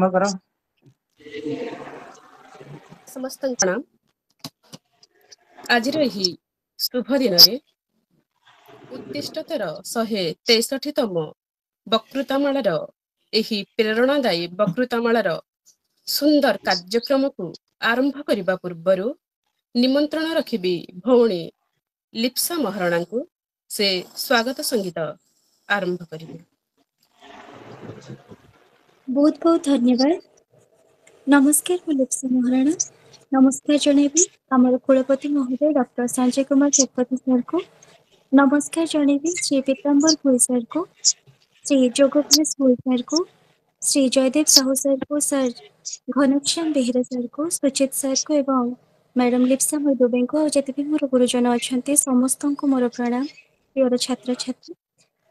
ଆରମ୍ଭ କର। ସମସ୍ତଙ୍କୁ ପ୍ରଣାମ। ଆଜିର ଏହି ଶୁଭ ଦିନରେ ଉତ୍ତିଷ୍ଟତର 163ତମ ବକ୍ତୃତାମାଳାର ଏହି ପ୍ରେରଣାଦାୟୀ ବକ୍ତୃତାମାଳାର ସୁନ୍ଦର କାର୍ଯ୍ୟକ୍ରମକୁ ଆରମ୍ଭ କରିବା ପୂର୍ବରୁ ନିମନ୍ତ୍ରଣ ରଖିବି ଭଉଣୀ ଲିପ୍ସା ମହାରଣାଙ୍କୁ। ସେ ସ୍ୱାଗତ ସଙ୍ଗୀତ ଆରମ୍ଭ କରିବେ। ବହୁତ ବହୁତ ଧନ୍ୟବାଦ। ନମସ୍କାର, ମୁଁ ଲିପ୍ସା ମହାରଣା। ନମସ୍କାର ଜଣାଇବି ଆମର କୁଳପତି ମହୋଦୟ ଡକ୍ଟର ସଞ୍ଜୟ କୁମାର ଶତପଥୀ ସାର୍ଙ୍କୁ। ନମସ୍କାର ଜଣାଇବି ଶ୍ରୀ ପୀତାମ୍ବର ଭୋଇ ସାର୍ଙ୍କୁ, ଶ୍ରୀ ଯୋଗପ୍ରେସ ଭୋଇ ସାର୍ଙ୍କୁ, ଶ୍ରୀ ଜୟଦେବ ସାହୁ ସାର୍ଙ୍କୁ, ସାର୍ ଘନଶ୍ୟାମ ବେହେରା ସାର୍ଙ୍କୁ, ସୁଚିତ ସାର୍ଙ୍କୁ ଏବଂ ମ୍ୟାଡାମ ଲିପ୍ସା ମଇ ଦୁବେଙ୍କୁ ଆଉ ଯେତେ ବି ମୋର ଗୁରୁଜନ ଅଛନ୍ତି ସମସ୍ତଙ୍କୁ ମୋର ପ୍ରଣାମ। ପ୍ରିୟର ଛାତ୍ରଛାତ୍ରୀ,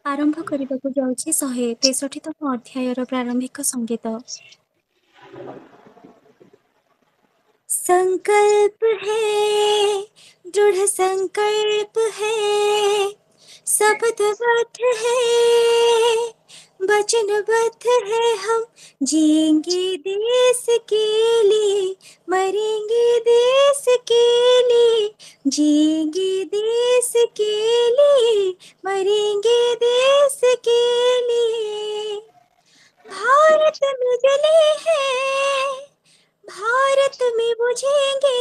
ଆରମ୍ଭ କରିବାକୁ ଯାଉଛି 163ତମ ଅଧ୍ୟାୟର ପ୍ରାରମ୍ଭିକ ସଙ୍ଗୀତ। संकल्प है, दृढ़ संकल्प है, शपथबद्ध है, वचनबद्ध है, हम जिएंगे देश के लिए, मरेंगे देश के लिए, जिएंगे देश के लिए, मरेंगे देश के लिए। भारत में जले हैं, भारत में बुझेंगे,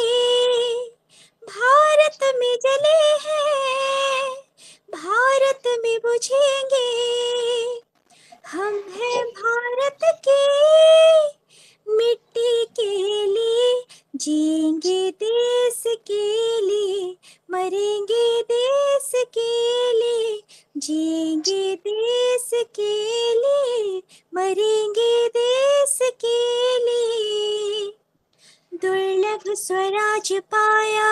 भारत में जले हैं, भारत में बुझेंगे। हम हैं भारत के, मिट्टी के लिए, जिएंगे देश के लिए, मरेंगे देश के लिए, जिएंगे देश के लिए, मरेंगे देश के लिए। दुर्लभ स्वराज पाया,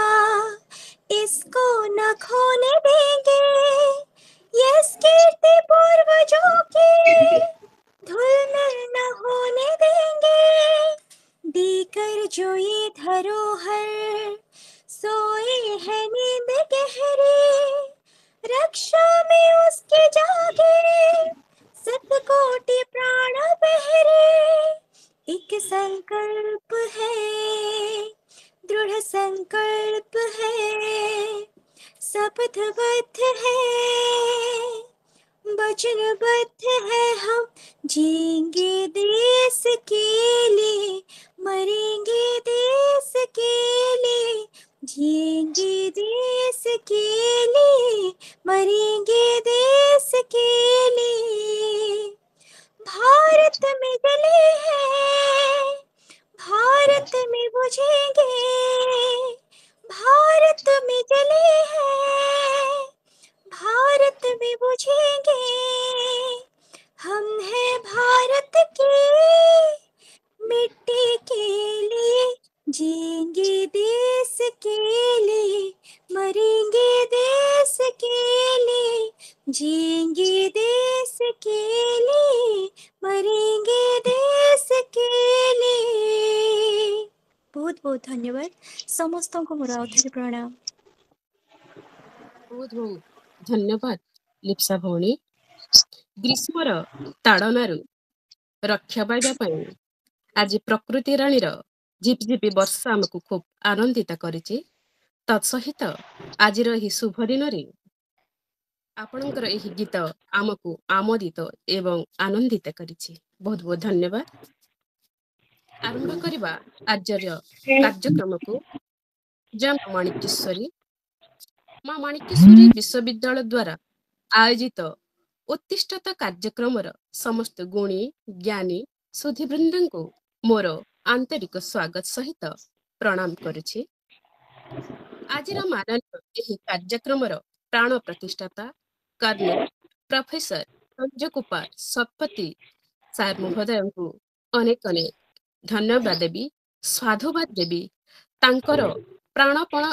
इसको न खोने देंगे, यस कीर्ति पूर्वजों की धूलमिल न होने देंगे। देकर जो ये धरोहर सोए है नींद गहरी, रक्षा में उसके जागे सतकोटि प्राण बहरे। एक संकल्प है, दृढ़ संकल्प है, शपथबद्ध है, वचनबद्ध है, हम जिएंगे देश के लिए, मरेंगे देश के लिए, जिएंगे देश के लिए, मरेंगे देश के लिए। भारत में जले हैं, भारत में बुझेंगे, भारत में जले हैं, भारत में बुझेंगे। हम हैं भारत के, मिट्टी के लिए, जिएंगे देश के लिए, मरेंगे देश के लिए, जिएंगे देश के लिए, मरेंगे देश के लिए। बहुत बहुत धन्यवाद। ସମସ୍ତଙ୍କୁ ମୋର ଆଉଥରେ ପ୍ରଣାମ। ବହୁତ ବହୁତ ଧନ୍ୟବାଦ ଲିପ୍ସା ଭଉଣୀ। ଗ୍ରୀଷ୍ମର ତାଡ଼ନାରୁ ରକ୍ଷା ପାଇବା ପାଇଁ ଆଜି ପ୍ରକୃତି ରାଣୀର ଝିପଝିପି ବର୍ଷା ଆମକୁ ଖୁବ୍ ଆନନ୍ଦିତ କରିଛି। ତତ୍ସହିତ ଆଜିର ଏହି ଶୁଭ ଦିନରେ ଆପଣଙ୍କର ଏହି ଗୀତ ଆମକୁ ଆମୋଦିତ ଏବଂ ଆନନ୍ଦିତ କରିଛି। ବହୁତ ବହୁତ ଧନ୍ୟବାଦ। ଆରମ୍ଭ କରିବା ଆର୍ଯ୍ୟର କାର୍ଯ୍ୟକ୍ରମକୁ। ଜୟ ମା ମାଣିକେଶ୍ୱରୀ। ମା ମାଣିକେଶ୍ୱରୀ ବିଶ୍ୱବିଦ୍ୟାଳୟ ଦ୍ୱାରା ଆୟୋଜିତ ଉତ୍ତିଷ୍ଟତ କାର୍ଯ୍ୟକ୍ରମର ସମସ୍ତ ଗୁଣୀ ଜ୍ଞାନୀ ସୁଧୀବୃନ୍ଦଙ୍କୁ ମୋର ଆନ୍ତରିକ ସ୍ୱାଗତ ସହିତ ପ୍ରଣାମ କରୁଛି। ଆଜିର ମାନନୀୟ ଏହି କାର୍ଯ୍ୟକ୍ରମର ପ୍ରାଣ ପ୍ରତିଷ୍ଠାତା colonel professor Sanjay Kumar Satapathy sir ମହୋଦୟଙ୍କୁ ଅନେକ ଅନେକ ଧନ୍ୟବାଦ ଦେବି, ସାଧୁବାଦ ଦେବି। ତାଙ୍କର ପ୍ରାଣପଣ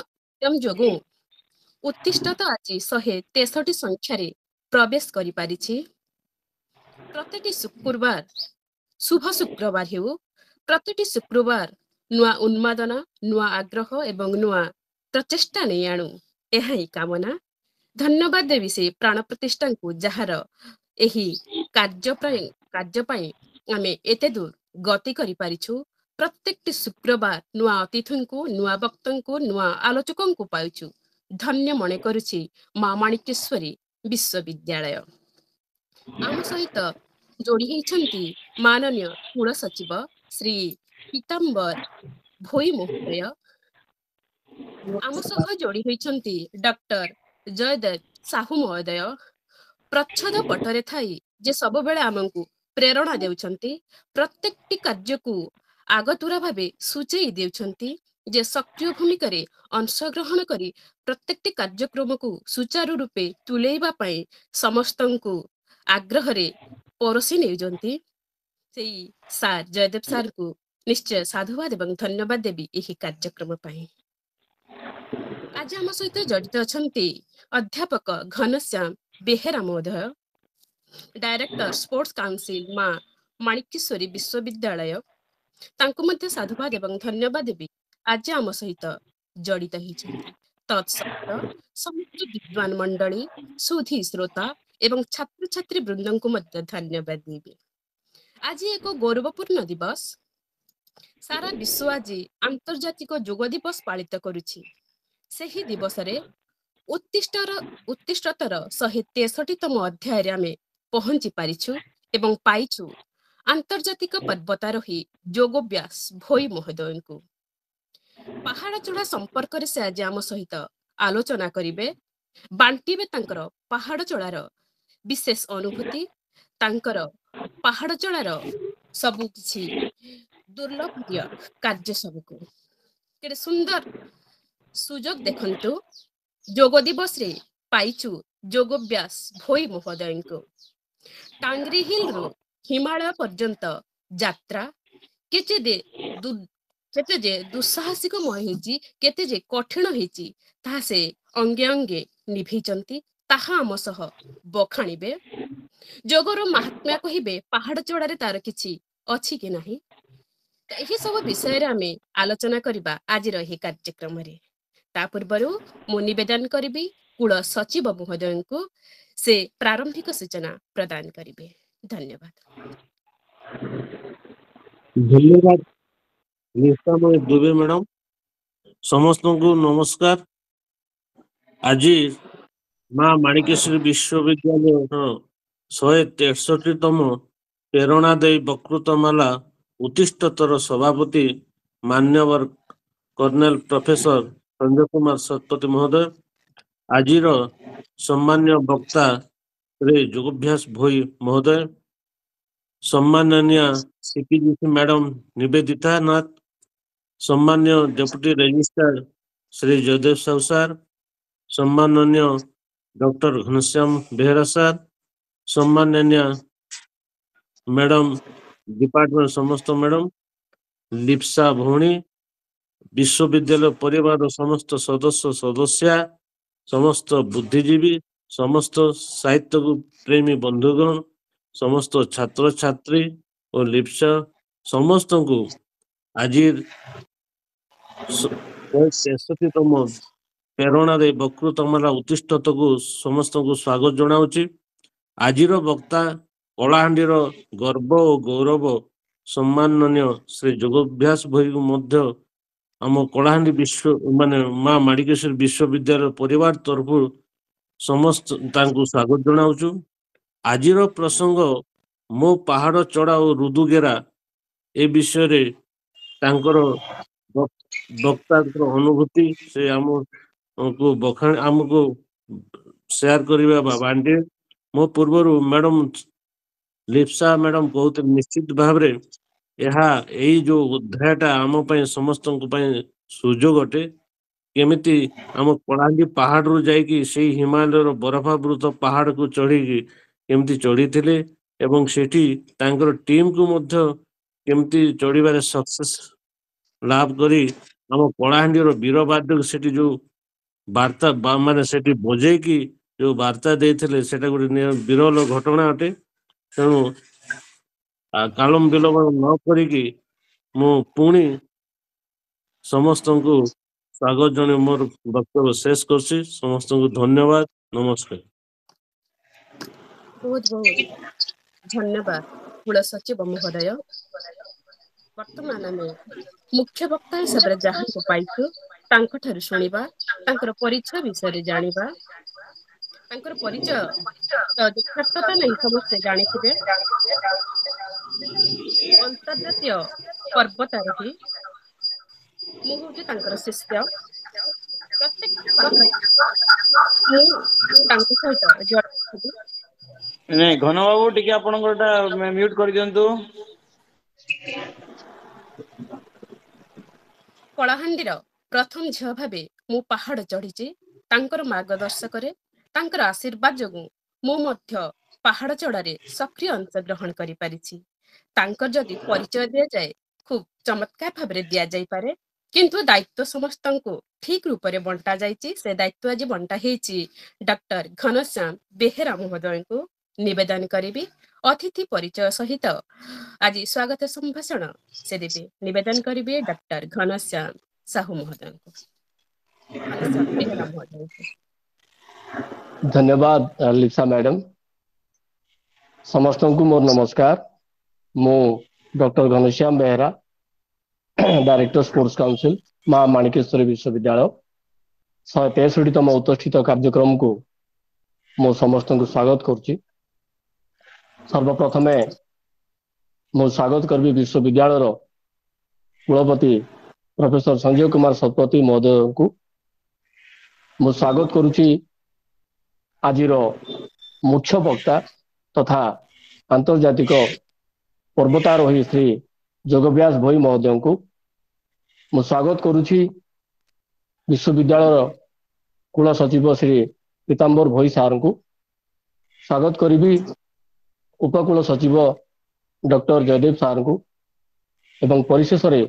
ଯୋଗୁଁ ଉତ୍ତିଷ୍ଟତ ଆଜି 163 ସଂଖ୍ୟାରେ ପ୍ରବେଶ କରିପାରିଛି। ପ୍ରତିଟି ଶୁକ୍ରବାର ଶୁଭ ଶୁକ୍ରବାର ହେଉ, ପ୍ରତିଟି ଶୁକ୍ରବାର ନୂଆ ଉନ୍ମାଦନା, ନୂଆ ଆଗ୍ରହ ଏବଂ ନୂଆ ପ୍ରଚେଷ୍ଟା ନେଇ ଆଣୁ, ଏହା ହିଁ କାମନା। ଧନ୍ୟବାଦ ଦେବି ସେ ପ୍ରାଣ ପ୍ରତିଷ୍ଠାଙ୍କୁ ଯାହାର ଏହି କାର୍ଯ୍ୟ ପାଇଁ ଆମେ ଏତେ ଦୂର गति करि पारिछु प्रत्येकटी शुक्रबार नुआ अतिथिଙ୍କୁ नुआ वक्तଙ୍କୁ नुआ आलोचकଙ୍କୁ पाइछु धन्य मने करुछि मा माणिकेश्वरी विश्वविद्यालय आम सहित जोड़ी होइछन्ति माननीय कुल सचिव श्री पीताम्बर भोई महोदय आम सह जोड़ी होइछन्ति डॉक्टर जयदेव साहू महोदय प्रच्छद पटरे थाई जे सबुबेले आमକୁ प्रेरणा देउछन्ति प्रत्येकटी कार्यକୁ आगतुरा भावे सूचेई देउछन्ति जे सक्रिय भूमिकारे अंशग्रहण करी प्रत्येकटी कार्यक्रमକୁ सुचारू रूपे तुलेइबा ପାଇଁ ସମସ୍ତଙ୍କୁ आग्रहरे परोसी नेउजन्ति सेई सार जयदेव सारକୁ निश्चय साधुवाद एवं धन्यवाद देवी ଏହି କାର୍ଯ୍ୟକ୍ରମ ପାଇଁ आज आम सहित जड़ित अछन्ति अध्यापक घनश्याम बेहेरा महोदय डायरेक्टर स्पोर्ट्स काउंसिल माँ माणिकेश्वरी विश्वविद्यालय तांको मध्य साधुवाद एवं धन्यवाद देवी आज आम सहित जड़ित होइछन्ति तत्सहित समस्त विद्वान मंडली सुधी श्रोता एवं छात्र छात्री वृंदଙ୍କୁ मध्य धन्यवाद देवी आज एक गौरवपूर्ण दिवस सारा विश्व आज आंतर्जातिक योग दिवस पालित करुछि ସେହି ଦିବସରେ ଉତ୍ତିଷ୍ଟତର 163ତମ ଅଧ୍ୟାୟରେ ଆମେ ପହଞ୍ଚି ପାରିଛୁ ଏବଂ ପାଇଛୁ ଆନ୍ତର୍ଜାତିକ ପର୍ବତାରୋହୀ ଯୋଗବ୍ୟାସ ଭୋଇ ମହୋଦୟଙ୍କୁ ପାହାଡ଼ ଚଢ଼ା ସମ୍ପର୍କରେ ସେ ଆଜି ଆମ ସହିତ ଆଲୋଚନା କରିବେ ବାଣ୍ଟିବେ ତାଙ୍କର ପାହାଡ଼ ଚଢ଼ାର ବିଶେଷ ଅନୁଭୂତି ତାଙ୍କର ପାହାଡ଼ ଚଢ଼ାର ସବୁ କିଛି ଦୁର୍ଲଭୀୟ କାର୍ଯ୍ୟ ସବୁକୁ କେତେ ସୁନ୍ଦର सुजोग देखंतु जोग दिवस रे पाइचु जोगव्यास भोई महोदयଙ୍କୁ टांगरी हिल रु हिमालय पर्यंत यात्रा केते जे दुस्साहसिक मय हेची केते जे कठिन हेची ता से अंगे अंगे निभिचंती ताहा हम सह बखाणिबे जोगर महात्म्य कहिबे पहाड़ चढ़ारे तार किछि अछि कि नाही एही सब विषय रे आमे आलोचना करिबा आज रही कार्यक्रम रे ता पूर्वरु मु निवेदन करिबी कुल सचिव महोदयଙ୍କୁ से प्रारंभिक सूचना प्रदान करिबे धन्यवाद धन्यवाद निष्ठामय दुबे मैडम समस्त को नमस्कार आज माँ माणिकेश्वरी विश्वविद्यालय 163तम प्रेरणादायी वक्तृतामाला उत्तिष्ठतर सभापति मान्यवर कर्नेल प्रोफेसर संजय कुमार शतपथी महोदय आज सम्मान्य वक्ता श्री जोगभ्यास भोई महोदय सम्माननीय सीपीजीसी मैडम निवेदिता नाथ सम्मान्य deputy registrar Shri Jaydev Sahu sir सम्माननीय डॉक्टर घनश्याम बेहरा सर सम्माननीय मैडम डिपार्टमेंट समस्त मैडम लिप्सा भौणी विश्वविद्यालय परिवार समस्त सदस्य सदस्या समस्त बुद्धिजीवी समस्त साहित्य प्रेमी बंधुगण समस्त छात्र छात्री और लिप्सा समस्त को आज 63तम प्रेरणादायी वक्तृतामाला उत्तिष्ठत को समस्त को स्वागत जनाऊँच आज वक्ता कलाहांडीर गर्व और गौरव सम्माननीय श्री जोगभ्यास भोई मध्य आम कलाहांडी विश्व माने माँ माणिकेश्वरी विश्वविद्यालय परिवार तरफ समस्त तांको स्वागत जनाऊँ आज प्रसंग मो पहाड़ चढ़ा और रुदुगेरा ए विषय रे तांकर वक्ता अनुभूति से आम को बखाण आमको शेयर करबा बांटे मो पूर्व मैडम लिप्सा मैडम बहुत निश्चित भाव रे यही जो अध्यायटा आम समस्त सुजोग अटे केमिति आम कलाहांडी पहाड़ रु जाइकी से हिमालय बरफावृत पहाड़ को चढ़ी केमती चढ़ी थिले एवं सेठी तांकर टीम को मध्य केमती चढ़ीबारे सक्सेस लाभ करी आम कलाहांडी वीर वाद्य सेठी जो वार्ता माने सेठी बजेकी जो वार्ता देथिले सेटा गोटे विरल घटना अटे तेणु कालम विलम्ब न करिकी मु पुणी समस्त को स्वागत जन मोर वक्तव्य शेष करছি समस्त को धन्यवाद नमस्कार बहुत बहुत धन्यवाद कुल सचिव महोदय ବର୍ତ୍ତମାନ ଆମେ ମୁଖ୍ୟ ବକ୍ତା ହିସାବରେ ଯାହାଙ୍କୁ ପାଇଛୁ ତାଙ୍କଠାରୁ ଶୁଣିବା, ତାଙ୍କର ପରିଚୟ ବିଷୟରେ ଜାଣିବା। ତାଙ୍କର ପରିଚୟ ଯଥାର୍ଥତା ନାହିଁ ସମସ୍ତେ ଜାଣିଥିବେ। ଅନ୍ତର୍ଜାତୀୟ ପର୍ବତାରୋହୀ, ମୁଁ ହଉଛି ତାଙ୍କର ଶିଷ୍ୟ। ପ୍ରତ୍ୟେକ ପାଠରେ ମୁଁ ତାଙ୍କ ସହିତ ଜଡ଼ିତ। ନାଇଁ ଘନ ବାବୁ ଟିକେ ଆପଣଙ୍କର ମ୍ୟୁଟ କରିଦିଅନ୍ତୁ। କଳାହାଣ୍ଡିର ପ୍ରଥମ ଝିଅ ଭାବେ ମୁଁ ପାହାଡ଼ ଚଢ଼ିଛି ତାଙ୍କର ମାର୍ଗଦର୍ଶକରେ। ତାଙ୍କର ଆଶୀର୍ବାଦ ଯୋଗୁଁ ମୁଁ ମଧ୍ୟ ପାହାଡ଼ ଚଢ଼ାରେ ସକ୍ରିୟ ଅଂଶଗ୍ରହଣ କରିପାରିଛି। ତାଙ୍କର ଯଦି ପରିଚୟ ଦିଆଯାଏ ଖୁବ୍ ଚମତ୍କାର ଭାବରେ ଦିଆଯାଇପାରେ, କିନ୍ତୁ ଦାୟିତ୍ୱ ସମସ୍ତଙ୍କୁ ଠିକ ରୂପରେ ବଣ୍ଟା ଯାଇଛି। ସେ ଦାୟିତ୍ୱ ଆଜି ବଣ୍ଟା ହେଇଛି ଡକ୍ଟର ଘନଶ୍ୟାମ ବେହେରା ମହୋଦୟଙ୍କୁ। ନିବେଦନ କରିବି ଅତିଥି ପରିଚୟ ସହିତ ଆଜି ସ୍ୱାଗତ ସମ୍ଭାଷଣ ସେ ଦେବେ। ନିବେଦନ କରିବେ ଡକ୍ଟର ଘନଶ୍ୟାମ ସାହୁ ମହୋଦୟଙ୍କୁ, ଘନଶ୍ୟାମ ବେହେରା ମହୋଦୟଙ୍କୁ। धन्यवाद लिप्सा मैडम। समस्तଙ୍କୁ ମୋର ନମସ୍କାର। ମୁଁ doctor Ghanshyam Behera, director sports council, Maa Manikeshwari ବିଶ୍ୱବିଦ୍ୟାଳୟ 163ତମ ଉତ୍ତିଷ୍ଠିତ କାର୍ଯ୍ୟକ୍ରମକୁ ମୁଁ ସମସ୍ତଙ୍କୁ ସ୍ୱାଗତ କରୁଛି। ସର୍ବପ୍ରଥମେ ମୁଁ ସ୍ୱାଗତ କରିବି ବିଶ୍ୱବିଦ୍ୟାଳୟର କୁଳପତି ପ୍ରଫେସର ସଞ୍ଜୟ କୁମାର ଶତପଥୀ ମହୋଦୟଙ୍କୁ। ମୁଁ ସ୍ୱାଗତ କରୁଛି ଆଜିର ମୁଖ୍ୟ ବକ୍ତା ତଥା ଆନ୍ତର୍ଜାତିକ ପର୍ବତାରୋହୀ ଶ୍ରୀ ଯୋଗବ୍ୟାସ ଭୋଇ ମହୋଦୟଙ୍କୁ। ମୁଁ ସ୍ୱାଗତ କରୁଛି ବିଶ୍ୱବିଦ୍ୟାଳୟର କୁଳ ସଚିବ ଶ୍ରୀ ପୀତାମ୍ବର ଭୋଇ ସାରଙ୍କୁ। ସ୍ୱାଗତ କରିବି ଉପକୁଳ ସଚିବ ଡକ୍ଟର ଜୟଦେବ ସାରଙ୍କୁ ଏବଂ ପରିଶେଷରେ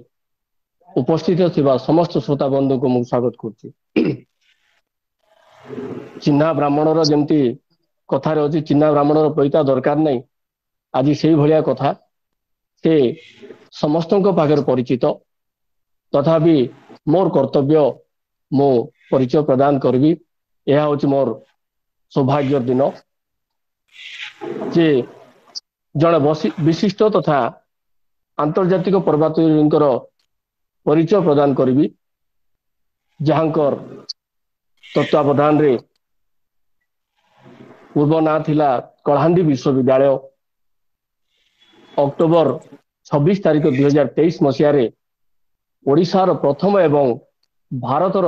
ଉପସ୍ଥିତ ଥିବା ସମସ୍ତ ଶ୍ରୋତା ବନ୍ଧୁଙ୍କୁ ମୁଁ ସ୍ୱାଗତ କରୁଛି। ଚିହ୍ନା ବ୍ରାହ୍ମଣର ଯେମିତି କଥାରେ ଅଛି, ଚିହ୍ନା ବ୍ରାହ୍ମଣର ପଇତା ଦରକାର ନାହିଁ, ଆଜି ସେଇଭଳିଆ କଥା। ସେ ସମସ୍ତଙ୍କ ପାଖରେ ପରିଚିତ, ତଥାପି ମୋର କର୍ତ୍ତବ୍ୟ ମୁଁ ପରିଚୟ ପ୍ରଦାନ କରିବି। ଏହା ହେଉଛି ମୋର ସୌଭାଗ୍ୟର ଦିନ ଯେ ଜଣେ ବିଶିଷ୍ଟ ତଥା ଆନ୍ତର୍ଜାତିକ ପର୍ବତାରୋହୀଙ୍କର ପରିଚୟ ପ୍ରଦାନ କରିବି, ଯାହାଙ୍କର ତତ୍ତ୍ୱାବଧାନରେ ପୂର୍ବ ନାଁ ଥିଲା କଳାହାଣ୍ଡି ବିଶ୍ୱବିଦ୍ୟାଳୟ। ଅକ୍ଟୋବର 26 ତାରିଖ 2023 ମସିହାରେ ଓଡ଼ିଶାର ପ୍ରଥମ ଏବଂ ଭାରତର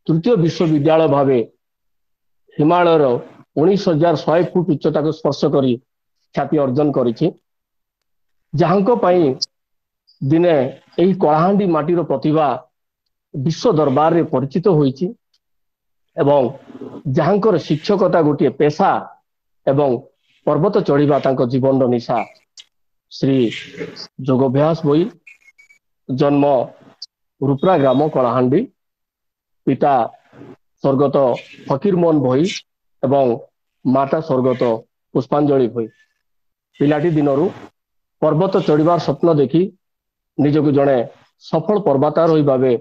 ତୃତୀୟ ବିଶ୍ୱବିଦ୍ୟାଳୟ ଭାବେ ହିମାଳୟର 19,100 ଫୁଟ ଉଚ୍ଚତାକୁ ସ୍ପର୍ଶ କରି ଖ୍ୟାତି ଅର୍ଜନ କରିଛି। ଯାହାଙ୍କ ପାଇଁ ଦିନେ ଏହି କଳାହାଣ୍ଡି ମାଟିର ପ୍ରତିଭା ବିଶ୍ୱ ଦରବାରରେ ପରିଚିତ ହୋଇଛି ଏବଂ ଯାହାଙ୍କର ଶିକ୍ଷକତା ଗୋଟିଏ ପେଶା ଏବଂ ପର୍ବତ ଚଢ଼ିବା ତାଙ୍କ ଜୀବନର ନିଶା। ଶ୍ରୀ ଯୋଗଭ୍ୟାସ ଭୋଇ, ଜନ୍ମ ରୁପ୍ରା ଗ୍ରାମ କଳାହାଣ୍ଡି, ପିତା ସ୍ୱର୍ଗତ ଫକୀର ମୋହନ ଭୋଇ ଏବଂ ମାତା ସ୍ୱର୍ଗତ ପୁଷ୍ପାଞ୍ଜଳି ଭୋଇ। ପିଲାଟି ଦିନରୁ ପର୍ବତ ଚଢ଼ିବାର ସ୍ୱପ୍ନ ଦେଖି ନିଜକୁ ଜଣେ ସଫଳ ପର୍ବତାରୋହୀ ଭାବେ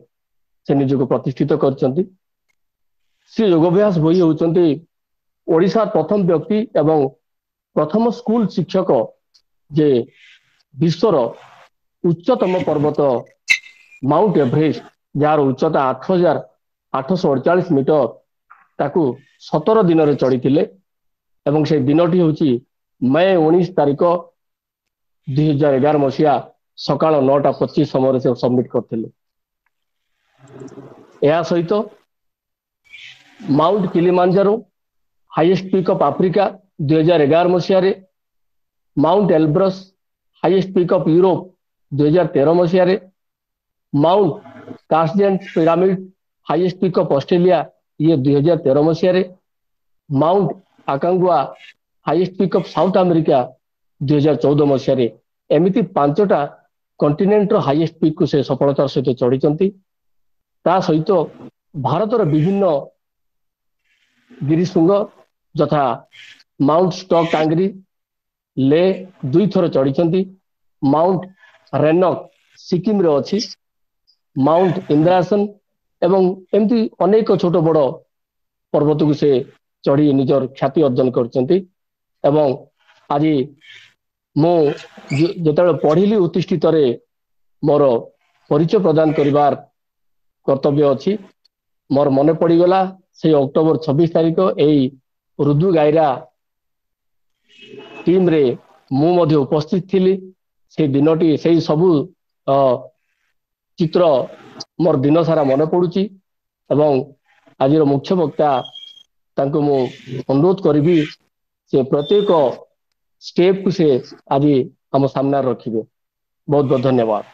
ସେ ନିଜକୁ ପ୍ରତିଷ୍ଠିତ କରିଛନ୍ତି। ଶ୍ରୀ ଯୋଗଭ୍ୟାସ ଭୋଇ ହେଉଛନ୍ତି ଓଡ଼ିଶାର ପ୍ରଥମ ବ୍ୟକ୍ତି ଏବଂ ପ୍ରଥମ ସ୍କୁଲ ଶିକ୍ଷକ ଯେ ବିଶ୍ୱର ଉଚ୍ଚତମ ପର୍ବତ ମାଉଣ୍ଟ ଏଭରେଷ୍ଟ, ଯାହାର ଉଚ୍ଚତା 8,848 ମିଟର, ତାକୁ 17 ଦିନରେ ଚଢ଼ିଥିଲେ ଏବଂ ସେ ଦିନଟି ହେଉଛି ମେ 19 ତାରିଖ 2011 ମସିହା ସକାଳ 9:25 ସମୟରେ ସେ ସବମିଟ କରିଥିଲେ। ଏହା ସହିତ Mount Kilimanjaro, highest peak of Africa 2011 ମସିହାରେ, Mount Elbrus, highest peak of Europe 2013 ମସିହାରେ, Mount Carstensz pyramid, highest peak of Australia, ଇଏ 2013 ମସିହାରେ, Mount Aconcagua, highest peak of South America 2014 ମସିହାରେ। ଏମିତି 5ଟା କଣ୍ଟିନେଣ୍ଟର ହାଇଏଷ୍ଟ ପିକ୍ କୁ ସେ ସଫଳତାର ସହିତ ଚଢ଼ିଛନ୍ତି। ତା ସହିତ ଭାରତର ବିଭିନ୍ନ ଗିରିଶୃଙ୍ଗ ଯଥା ମାଉଣ୍ଟ ଷ୍ଟକ୍ ଟାଙ୍ଗରୀ, ଲେ 2 ଥର ଚଢ଼ିଛନ୍ତି, ମାଉଣ୍ଟ ରେନକ୍ ସିକିମରେ ଅଛି, ମାଉଣ୍ଟ ଇନ୍ଦ୍ରାସନ ଏବଂ ଏମିତି ଅନେକ ଛୋଟ ବଡ଼ ପର୍ବତକୁ ସେ ଚଢ଼ି ନିଜର ଖ୍ୟାତି ଅର୍ଜନ କରିଛନ୍ତି। ଏବଂ ଆଜି ମୁଁ ଯେତେବେଳେ ପଢ଼ିଲି ଉତ୍ତିଷ୍ଠିତରେ मोर परिचय प्रदान करिवार कर्तव्य अछि। मोर मने पड़गला से अक्टोबर 26 तारिख एई रुदु गायरा टीम रे मु मध्य उपस्थित थिली। से दिनटी से सबु चित्र मोर दिन सारा मने पड़ुची एवं आज मुख्य वक्ता तांको मु अनुरोध करिबी से प्रत्येक स्टेप को से आज हम सामने रखिबे। बहुत बहुत धन्यवाद।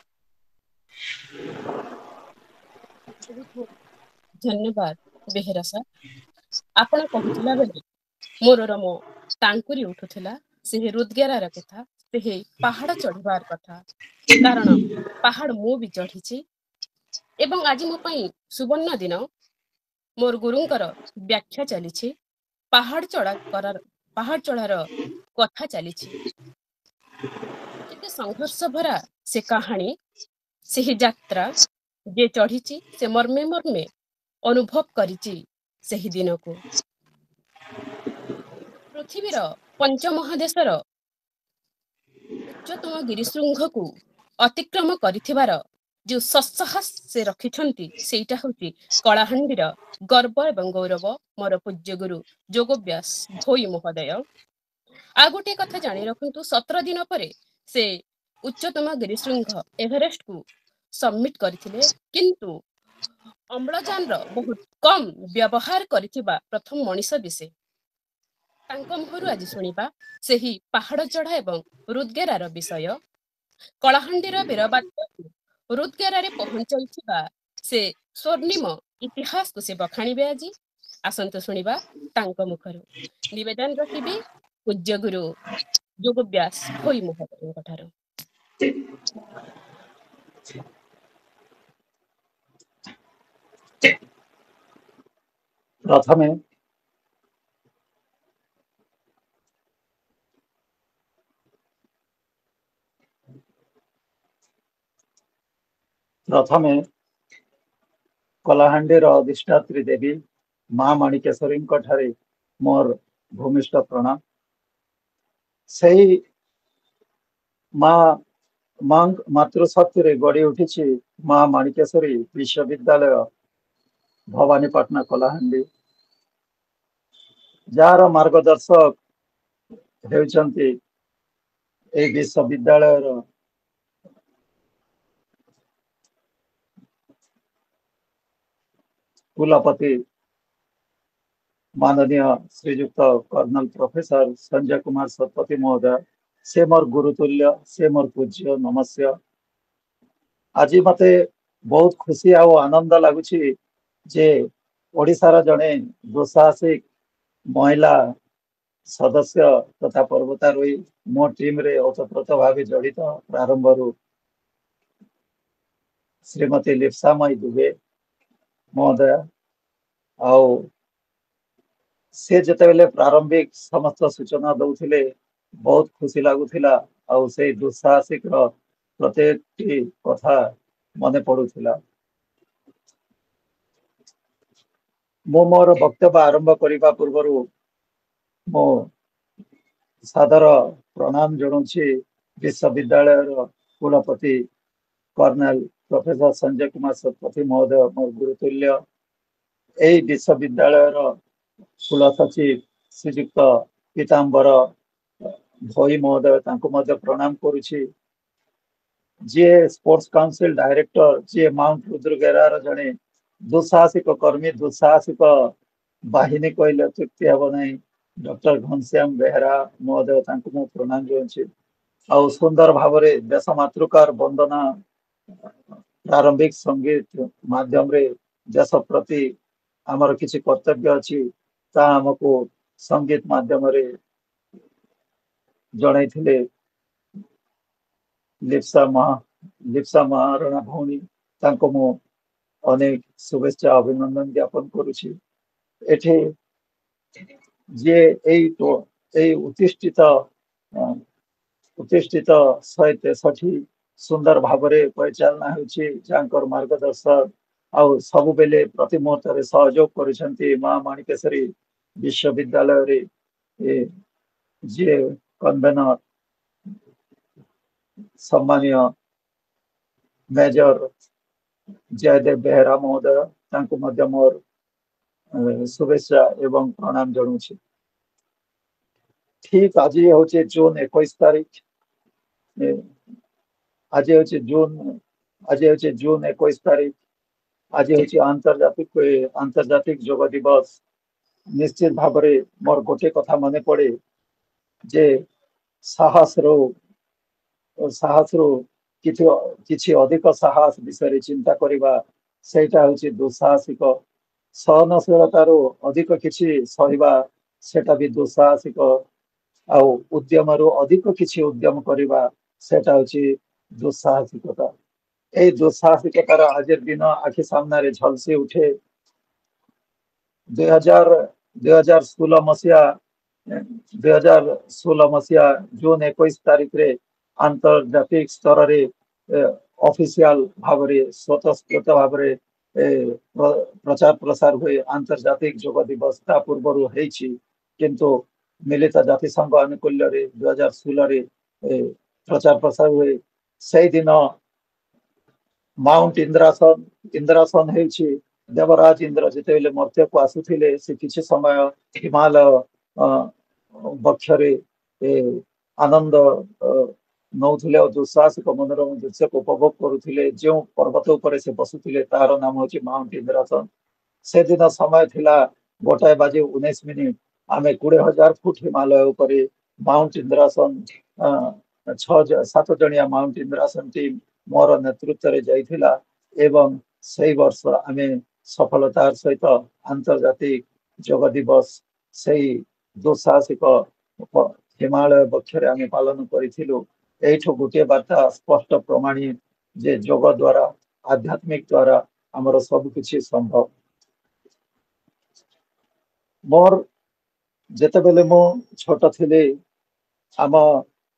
ବହୁତ ବହୁତ ଧନ୍ୟବାଦ ବେହେରା ସାର୍। ଆପଣ କହୁଥିଲା ବେଳେ ମୋର ରୋମ ଟାଙ୍କୁରି ଉଠୁଥିଲା। ସେହି ହୃଦଗେରାର କଥା, ସେହି ପାହାଡ଼ ଚଢ଼ିବାର କଥା। କାରଣ ପାହାଡ଼ ମୁଁ ବି ଚଢ଼ିଛି ଏବଂ ଆଜି ମୋ ପାଇଁ ସୁବର୍ଣ୍ଣ ଦିନ। ମୋର ଗୁରୁଙ୍କର ବ୍ୟାଖ୍ୟା ଚାଲିଛି। ପାହାଡ଼ ଚଢ଼ାର କଥା ଚାଲିଛି। କେତେ ସଂଘର୍ଷ ଭରା ସେ କାହାଣୀ, ସେହି ଯାତ୍ରା। ଯେ ଚଢ଼ିଛି ସେ ମର୍ମେ ମର୍ମେ ଅନୁଭବ କରିଛି ସେହି ଦିନକୁ। ପୃଥିବୀର ପଞ୍ଚମହାଦେଶର ଉଚ୍ଚତମ ଗିରିଶୃଙ୍ଗକୁ ଅତିକ୍ରମ କରିଥିବାର ଯେଉଁ ସତ୍ସାହସ ସେ ରଖିଛନ୍ତି ସେଇଟା ହେଉଛି କଳାହାଣ୍ଡିର ଗର୍ବ ଏବଂ ଗୌରବ, ମୋର ପୂଜ୍ୟଗୁରୁ ଯୋଗବ୍ୟାସ ଭୋଇ ମହୋଦୟ। ଆଉ ଗୋଟିଏ କଥା ଜାଣି ରଖନ୍ତୁ, 17 ଦିନ ପରେ ସେ ଉଚ୍ଚତମ ଗିରିଶୃଙ୍ଗ ଏଭରେଷ୍ଟକୁ ସବମିଟ୍ କରିଥିଲେ, କିନ୍ତୁ ଅମ୍ଳଜାନର ବହୁତ କମ୍ ବ୍ୟବହାର କରିଥିବା ପ୍ରଥମ ମଣିଷ ବି ସେ। ତାଙ୍କ ମୁହଁରୁ ଆଜି ଶୁଣିବା ସେହି ପାହାଡ଼ ଚଢ଼ା ଏବଂ ହୃଦଗେରାର ବିଷୟ। କଳାହାଣ୍ଡିର ବୀରବାଦ୍ୟକୁ ହୃଦଗେରାରେ ପହଞ୍ଚାଇଥିବା ସେ ସ୍ୱର୍ଣ୍ଣିମ ଇତିହାସକୁ ସେ ବଖାଣିବେ ଆଜି। ଆସନ୍ତୁ ଶୁଣିବା ତାଙ୍କ ମୁଖରୁ। ନିବେଦନ ରଖିବି ପୂଜ୍ୟଗୁରୁ ଯୋଗବ୍ୟାସ ଭୋଇ ମହୋଦୟଙ୍କ ଠାରୁ। प्रथमे प्रथमे कलाहांडीर अधिष्ठात्री देवी माँ माणिकेश्वरी ठारे मोर भूमिष्ठ प्रणाम। सही माँ मातृशक्ति गढ़ी उठी माँ माणिकेश्वरी विश्वविद्यालय भवानीपाटना कलाहांडी, जार मार्गदर्शक हेउचंती ए विश्वविद्यालय कुलपति माननीय श्रीयुक्त कर्नल प्रोफेसर संजय कुमार सतपथी महोदय। से मोर गुरुतुल्य, से मोर पूज्य नमस्य। आज मते बहुत खुशी आ आनंद लगुच जे ओडिशार जड़े दुस्साहसिक महिला सदस्य तथा पर्वतारोही मो टीम रे ओतप्रोत भाव जड़ित प्रारंभ श्रीमती लिप्सामयी दुबे महोदय। आउ से जेतेबेले प्रारंभिक समस्त सूचना दौथिले बहुत खुशी लगुथिला। आउ से दुस्साहसिक प्रत्येक कथा मने पड़ुथिला। मो मोर वक्तव्य आरंभ करने पूर्व मो सादर प्रणाम जनाऊँची विश्वविद्यालय कुलपति कर्नल प्रोफेसर संजय कुमार सतपथी महोदय, मोर गुरुतुल्य। यही विश्वविद्यालय कुल सचिव श्रीयुक्त पीताम्बर भोई महोदय प्रणाम करुछि। जी स्पोर्ट्स काउंसिल डायरेक्टर, जी माउंट रुद्रगेरार जड़े दुस्साहसिक कर्मी, दुस्साहसिक बाहिनी कहले तृप्ति हे ना। डॉक्टर घनश्याम बेहरा महोदय मु प्रणाम जनाऊँची। आउ सुंदर भाव देश मातृकार वंदना प्रारंभिक संगीत माध्यम रे देश प्रति आमर किसी कर्तव्य अच्छी आमको संगीत माध्यम रे जड़े लिप्सा महाराणा भौणी मु अनेक शुभेच्छा अभिनंदन ज्ञापन करुछि। एठे जे उत्तिष्ठित 163 सुंदर भाव परिचालना होकर मार्गदर्शक आउ सब बेले प्रति मुहूर्त सहयोग करुछंती माँ माणिकेश्वरी विश्वविद्यालय रे जे कन्वेनर सम्मानीय मेजर जयदेव बेहेरा महोदय तांको मध्य मोर शुभेच्छा एवं प्रणाम जनाऊँ। ठीक आज हूँ जून 21 तारीख आज हूँ जून 21 तारीख आज हूँ आंतर्जातिक योग दिवस। निश्चित भाव मोर गोटे कथा मन पड़े जे साहस रु किछि अधिक साहस विषय चिंता करवा सेटा हूँ दुस्साहसिक। सहनशीलतार अधिक किछि सहिबा सेटा भी दुस्साहसिक। आउ उद्यम अधिक किछि उद्यम करवा सेटा हूँ दुस्साहसिकता। ए दुस्साहसिकतार आज दिन आखि सामने झलसी उठे। 2016 मसीहा जून 21 तारीख रे आंतर्जातिक स्तर रे ऑफिशियल भाव स्वतःस्फूर्त भाव प्रचार प्रसार हुए आंतर्जातिक योग दिवस ता पूर्व किंतु मिलित जातिसंघ आनुकूल्य 2016 रे प्रचार प्रसार हुए। से दिन माउंट इंद्रासन है देवराज इंद्र जिते मर्त्य को आसुले से किसी समय हिमालय बक्षरे आनंद नौले और दुस्साहसिक मनोरम दृश्य को उपभोग करुले। जो पर्वत उपर से बसुले तार नाम हूँ माउंट इंद्रासन। से दिन समय थिला 1:19 आम 20,000 फुट हिमालय उपर माउंट इंद्रासन 6-7 जनिया माउंट इंद्रासन टीम मोर नेतृत्व रे जाइथिला एवं से वर्ष आम सफलतार सहित आंतर्जातिक योग दिवस से दुस्साहसिक हिमालय बक्षरे आम पालन करूँ। एठो गोटे बार्ता स्पष्ट प्रमाणी जे योग द्वारा आध्यात्मिक द्वारा आमर सब किछि संभव। मोर जेते बेले मो छोट थिले आम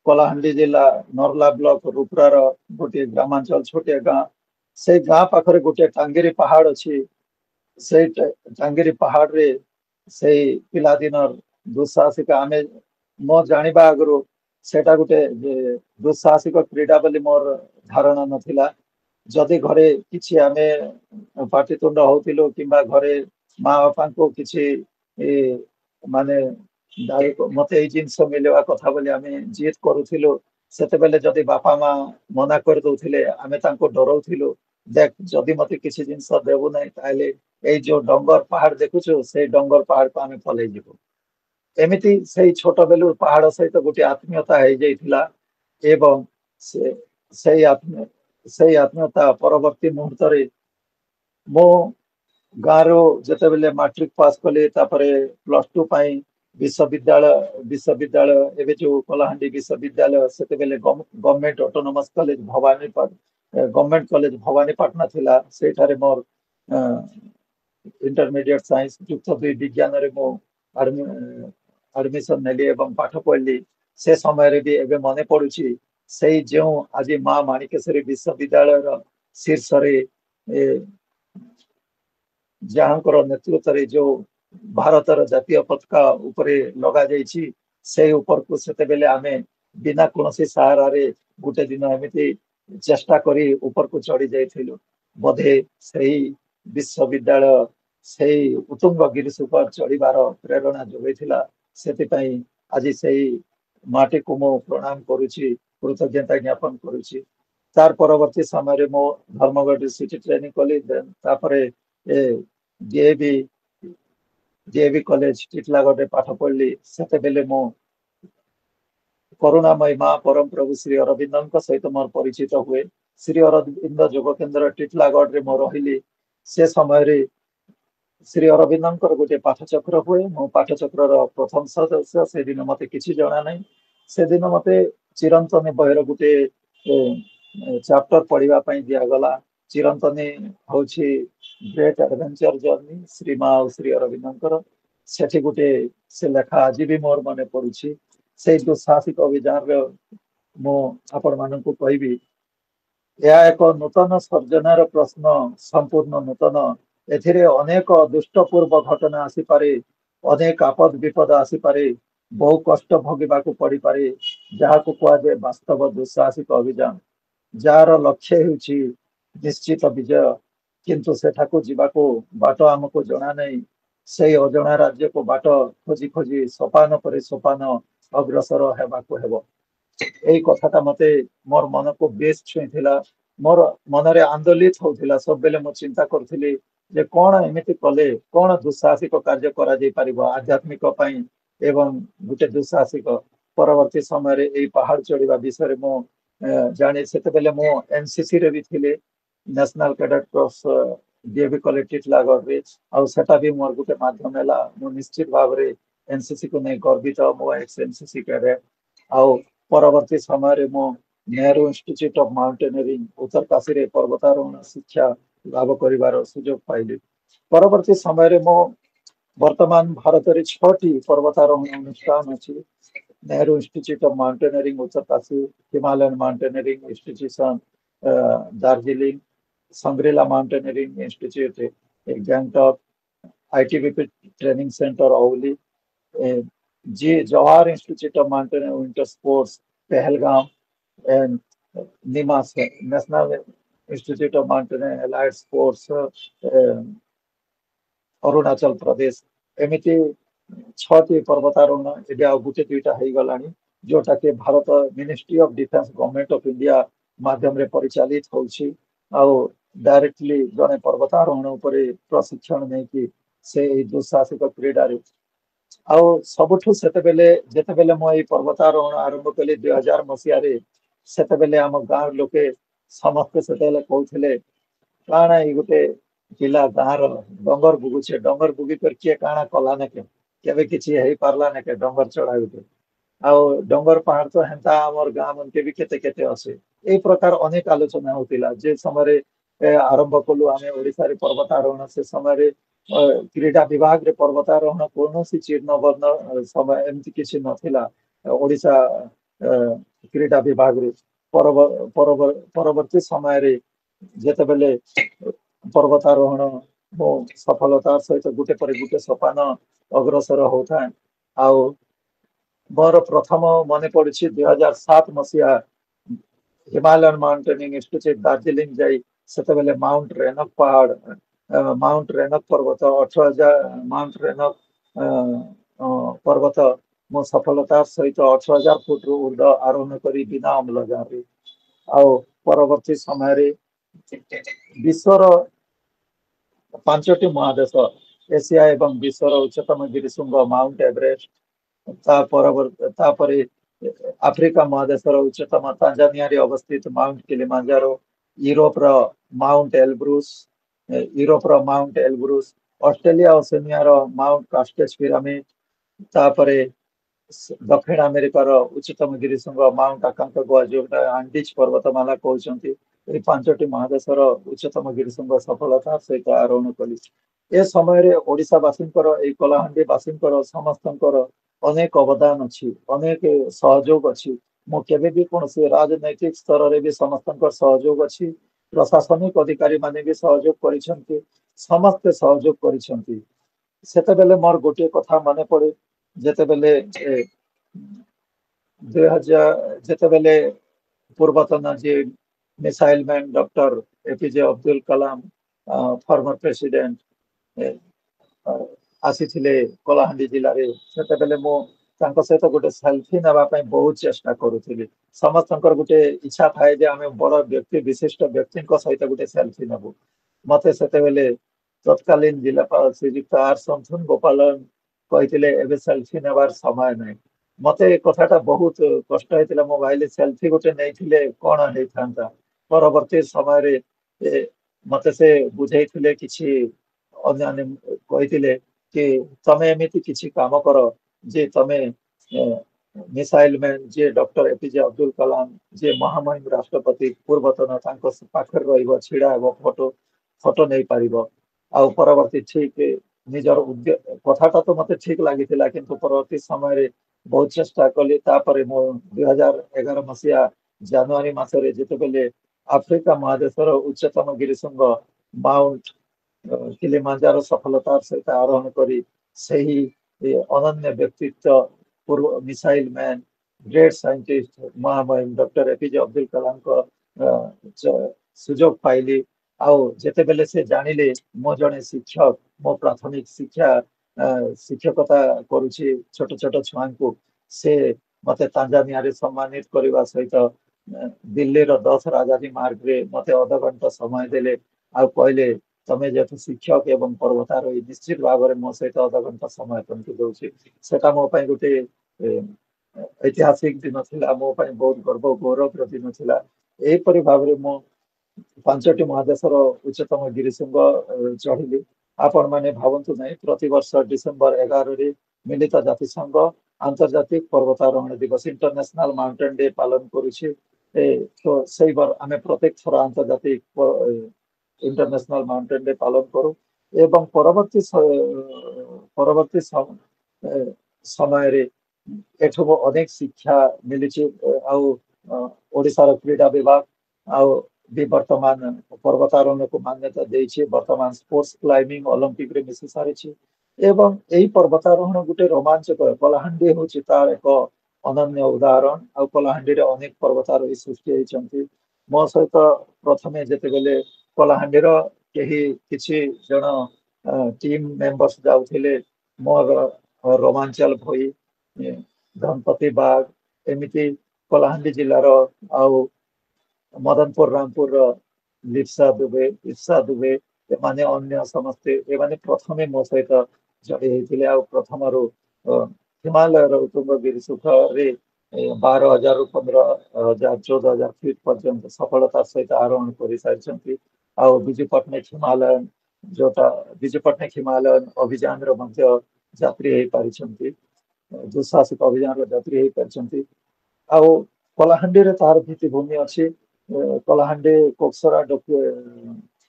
कलाहांडी जिला नरला ब्लॉक रूपरार गोटे ग्रामांचल छोटे गाँ से गाँ पाखरे गोटे टांगेरी पहाड़ अच्छी। से टांगेरी पहाड़ रे से पिला दिन दुस्साहसिक आम मो जानिबा आगु सेटा गोटे दुस्साहसिक क्रीड़ा बोली मोर धारणा नथिला। जदि घरे किछि आमे पाटितुंड होतिलो किंबा घरे माँ बापा को किछि माने मत जिनस मिलवा कथा बोली आम जिद करूँ। सेते बेले जदि बापा माँ मना कर दौथिले आमे तांको डराउथिलु देख जदि मते किछि जिनस देबु नै ताले ए जो डंगर पहाड़ देखुछु से डंगर पहाड़ को आमे पलै जिवु। एमिति से छोट बेलू पहाड़ सहित गोटे आत्मीयता हो जाइथिला एवं से आत्मीयता परवर्ती मुहूर्त रे मो गाँव जिते बेले मैट्रिक पास कले +2 विश्वविद्यालय एवं जो कलाहांडी विश्वविद्यालय से government autonomous college government college Bhawanipatna थिला। सेठारे मोर इंटरमीडिएट साइंस युक्त 2 विज्ञान रे मो एडमिशन नेली एवं पाठ पढ़ली। से समय रे भी एबे मने पड़ुछि से जो आज माँ माणिकेश्वरी विश्वविद्यालय शीर्ष रे जहाँकर नेतृत्व रे जो भारतर जातीय पताका उपरे लगा जाइछि से ऊपर को सेते बेले आमे बिना कोनोसी सहारा रे गुटे दिन एमिति चेष्टा करी ऊपर को चढ़ी जाइथिलु। बोधे सही विश्वविद्यालय सही उत्तुंग गिरिश ऊपर चढ़ीबार प्रेरणा जोगैथिला। सेतिपई आज सही माटी को मो प्रणाम करुछि कृतज्ञता ज्ञापन करुछि। तार परवर्ती समय रे मो धर्मगढ़ सिटी ट्रेनिंग कॉलेज तापरे डीएवी कॉलेज टिटलागढ़ पाठ पढ़ली। सेते बेले मो करुणामय माँ परम प्रभु श्री अरविंद सहित मोर परिचित हुए। श्री अरविंद योग केन्द्र टिटलागढ़ रे मो रहिली। से समय रे श्री अरविंद गोटे पाठचक्र हुए। मो पाठचक्र प्रथम सदस्य से दिन मते किछि जणा नै। से दिन मते चिरंतनी बहिर गोटे चैप्टर पढ़िबा पई दिया गला। चिरंतनी होछि ग्रेट एडवेंचर जर्नी श्री माँ श्री अरविंद सेठी गोटे से लेखा आज भी मोर मन पड़ुछि। से दुस्साहसिक अभियान रे मो आपण मानकु कहबी यह एक नूतन सर्जनार प्रश्न संपूर्ण नूतन। एथिरे अनेक दुष्टपूर्व घटना आसी पारे, अनेक आपद विपद आसी पारे, बहु कष्ट भोगिबाकू पड़ी पारे। जहाकू कुआजे वास्तव दुस्साहसिक अभियान जार लक्ष्य हेउछि निश्चित विजय किंतु सेठाकू जीवाको बाट आमको जना नहीं से अजଣା राज्य को बाट खोजी खोजी सोपान पर सोपान अग्रसर हेबाको हेबो एई कथाटा मते मोर मन को बेस छुईथिला मोर मनरे आंदोलित होथिला सब बेले मो चिंता करथिली जे कोन एमिति कले कोन दुस्साहसिक कार्य करा जाई परिबो आध्यात्मिक पई एवं गुटे दुस्साहसिक परवर्ती समय रे एई पहाड़ चढ़िबा विषय रे मो जाने सेते बेले मो एनसीसी रे भी थिले national cadet corps DAV collective लागर रे आ सेटा भी मोर गुटे माध्यम हैला मो निश्चित भाव रे एनसीसी को नै गर्वित मो एक्स एनसीसी कैडेट आ परवर्ती समय रे मो Nehru institute of mountaineering Uttarkashi रे पर्वतारोहण शिक्षा लाभ करिवार सुजोग पाइली परवर्ती समय रे मो वर्तमान भारत रे 6टी पर्वतारोहण अनुष्ठान अछि Nehru institute of mountaineering Uttarkashi Himalayan mountaineering institution Darjeeling Shangrila mountaineering institute Gangtok ITBP training centre Auli जी Jawahar institute of mountaineering winter sports Pahalgam and NIMAS national institute of mountaineering allied sports Arunachal Pradesh एमिति 6टी पर्वतारोहण एबे आ गुटे दुईटा हेई गलानी जोटा के Bharat ministry of defence government of India माध्यम रे परिचालित होउछि आ डायरेक्टली जने पर्वतारोहण उपरे प्रशिक्षण नै कि से दुस्साहसिक क्रीडा रे आ सबठु सेते बेले जेते बेले मो एई पर्वतारोहण आरंभ कले 2000 मसिया रे सेते बेले हम गांव लोके समस्त सेते बेले कहउथिले काना ई गुटे पिला गाँर डंगर बुगुछे डंगर बुगी कर किए काना कला ने केबे किछि हेई पारला ने के डंगर चढ़ा गुटे आ डंगर पहाड़ तो हेंता हमर गाँ मन के भी केते केते असे ए प्रकार अनेक आलोचना होतिला जे समय रे आरंभ कलु आमे ओडिसा रे पर्वतारोहण से समय रे क्रीडा विभाग रे पर्वतारोहण कोनोसी चिन्ह वर्ण समय एमति किछि नथिला ओडिसा क्रीडा विभाग रे परवर्ती समय रे जेते बेले पर्वतारोहण मो सफलता सहित गुटे पर गुटे सोपान अग्रसर होता आ मोर प्रथम मन पड़ी 2007 मसीहा हिमालयन माउंटेनिंग इंस्टीट्यूट दार्जिलिंग जाई सेते बेले माउंट रेनक पहाड़ माउंट रेनक पर्वत 18,000 माउंट रेनक पर्वत मो सफलता सहित 18,000 फुट रु ऊर्ध्व आरोहण करी बिना अम्लजान आ परवर्ती समय रे विश्वर 5टी महादेश एशिया एवं विश्वर उच्चतम गिरिशृंग माउंट एवरेस्ट तापरे आफ्रिका महादेश उच्चतम तांजानिया रे अवस्थित माउंट किलिमांजारो यूरोप रो माउंट एल्ब्रुस ऑस्ट्रेलिया ओसेनिया रो माउंट कास्टेस पिरामिड तापरे दक्षिण अमेरिकार उच्चतम गिरिशृंग माउंट अकांकागुआ जोटा आंडीज पर्वतमाला कहउछंती ए 5टी महादेशर उच्चतम गिरिशृंग सफलता सहित आरोहण कली ए समय रे ओडिसा वासिंकर ए कलाहांडी वासिंकर समस्तंकर अनेक अवदान अछि अनेक सहयोग अछि मो केबे भी कोनसे राजनैतिक स्तर रे भी समस्तंकर सहयोग अछि प्रशासनिक अधिकारी माने भी सहयोग करिसंती समस्त सहयोग करिसंती सेते बेले मोर गोटे कथा माने पड़े जेते बेले 2000 जेते बेले पूर्वतन जे missile man doctor APJ Abdul Kalam former president आसीथिले कलाहांडी जिल्ला रे सेते बेले मो तांको सहित गोटे सेल्फी नेबा पई बहुत चेष्टा करूथिली समस्तंकर गोटे इच्छा थाए जे आमे बड़ व्यक्ति विशिष्ट व्यक्ति को सहित गोटे सेल्फी नेबो मते सेते बेले तत्कालीन जिलापाल श्रीयुक्त आर संथुन गोपालन कहिथिले एबे सेल्फी नेबार समय नै मते कथाटा बहुत कष्ट हेतिला मोबाइल सेल्फी गोटे नैथिले कोन हेथांता परवर्ती समय रे मते से बुझैथिले किछि अन्य कहिथिले कि तमे एमिति किछि काम करो जे तमे मिसाइल मैन जे डॉक्टर एपीजे अब्दुल कलाम जे महामहिम राष्ट्रपति पूर्वतन तांको पाखर रहिबो छिडा हेबो फोटो नै पारिबो आ परवर्ती ठीक निजर कथाटा तो मते ठीक लागिथिला किंतु परवर्ती समय रे बहुत चेष्टा कली तापरे मो 2011 मसिया जनवरी मासरे जेते बेले आफ्रिका महादेशर उच्चतम गिरिशृंग माउंट किलिमांजारो सफलता सहित आरोहण करी सही अनन्य व्यक्तित्व पूर्व मिसाइल मैन ग्रेट साइंटिस्ट महामहिम डॉक्टर एपीजे अब्दुल कलाम को सुजोग पाइली ଆଉ ଯେତେବେଳେ ସେ ଜାଣିଲେ ମୁଁ ଜଣେ ଶିକ୍ଷକ, ମୋ ପ୍ରାଥମିକ ଶିକ୍ଷା ଶିକ୍ଷକତା କରୁଛି ଛୋଟ ଛୋଟ ଛୁଆଙ୍କୁ, ସେ ମତେ ତାଞ୍ଜାନିଆରେ ସମ୍ମାନିତ କରିବା ସହିତ ଦିଲ୍ଲୀର 10 ରାଜଧାନୀ ମାର୍ଗରେ ମତେ ଅଧଘଣ୍ଟା ସମୟ ଦେଲେ ଆଉ କହିଲେ ତମେ ଯେହେତୁ ଶିକ୍ଷକ ଏବଂ ପର୍ବତାରୋହୀ ନିଶ୍ଚିତ ଭାବରେ ମୋ ସହିତ ଅଧଘଣ୍ଟା ସମୟ ତମକୁ ଦଉଛି। ସେଟା ମୋ ପାଇଁ ଗୋଟେ ଐତିହାସିକ ଦିନ ଥିଲା, ମୋ ପାଇଁ ବହୁତ ଗର୍ବ ଗୌରବର ଦିନ ଥିଲା। ଏହିପରି ଭାବରେ ମୁଁ 5ଟି ମହାଦେଶର ଉଚ୍ଚତମ ଗିରିଶୃଙ୍ଗ ଚଢିଲି। ଆପଣ ମାନେ ଭାବନ୍ତୁ ନାହିଁ, ପ୍ରତିବର୍ଷ ଡିସେମ୍ବର 11ରେ ମିଳିତ ଜାତିସଂଘ ଆନ୍ତର୍ଜାତିକ ପର୍ବତାରୋହଣ ଦିବସ ଇଣ୍ଟରନ୍ୟାସନାଲ ମାଉଣ୍ଟେନ ଡେ ପାଳନ କରୁଛି। ତ ସେଇବାର ଆମେ ପ୍ରତ୍ୟେକ ଥର ଆନ୍ତର୍ଜାତିକ ଇଣ୍ଟରନ୍ୟାସନାଲ ମାଉଣ୍ଟେନ ଡେ ପାଳନ କରୁ ଏବଂ ପରବର୍ତ୍ତୀ ସମୟରେ ଏଠୁ ଅନେକ ଶିକ୍ଷା ମିଳିଛି। ଆଉ ଓଡ଼ିଶାର କ୍ରୀଡ଼ା ବିଭାଗ ଆଉ ବି ବର୍ତ୍ତମାନ ପର୍ବତାରୋହଣକୁ ମାନ୍ୟତା ଦେଇଛି। ବର୍ତ୍ତମାନ ସ୍ପୋର୍ଟସ କ୍ଲାଇମ୍ବିଂ ଅଲିମ୍ପିକରେ ମିଶି ସାରିଛି ଏବଂ ଏହି ପର୍ବତାରୋହଣ ଗୋଟେ ରୋମାଞ୍ଚକ। କଳାହାଣ୍ଡି ହେଉଛି ତାର ଏକ ଅନନ୍ୟ ଉଦାହରଣ। ଆଉ କଳାହାଣ୍ଡିରେ ଅନେକ ପର୍ବତାରୋହୀ ସୃଷ୍ଟି ହେଇଛନ୍ତି। ମୋ ସହିତ ପ୍ରଥମେ ଯେତେବେଳେ କଳାହାଣ୍ଡିର କିଛି ଜଣ ଟିମ୍ ମେମ୍ବର୍ସ ଯାଉଥିଲେ, ମୋର ରୋମାଞ୍ଚଲ ଭୋଇ, ଧନପତି ବାଗ, ଏମିତି କଳାହାଣ୍ଡି ଜିଲ୍ଲାର ଆଉ ମଦନପୁର ରାମପୁରର ଲିପ୍ସା ଦୁବେ, ଇର୍ଷା ଦୁବେ, ଏମାନେ ଅନ୍ୟ ସମସ୍ତେ ଏମାନେ ପ୍ରଥମେ ମୋ ସହିତ ଯୋଡ଼ି ହେଇଥିଲେ। ଆଉ ପ୍ରଥମରୁ ହିମାଳୟର ଉତ୍ତୁଙ୍ଗଗିରି ଶିଖରରେ 12,000ରୁ 15,000 14,000 ଫିଟ୍ ପର୍ଯ୍ୟନ୍ତ ସଫଳତାର ସହିତ ଆରୋହଣ କରିସାରିଛନ୍ତି। ଆଉ ବିଜୁ ପଟ୍ଟନାୟକ ହିମାଳୟନ, ଯୋଉଟା ବିଜୁ ପଟ୍ଟନାୟକ ହିମାଳୟନ ଅଭିଯାନର ମଧ୍ୟ ଯାତ୍ରୀ ହେଇପାରିଛନ୍ତି, ଦୁଃସାହସିକ ଅଭିଯାନର ଯାତ୍ରୀ ହେଇପାରିଛନ୍ତି। ଆଉ କଳାହାଣ୍ଡିରେ ତାର ଭିତ୍ତିଭୂମି ଅଛି। କଳାହାଣ୍ଡି କୋକସରା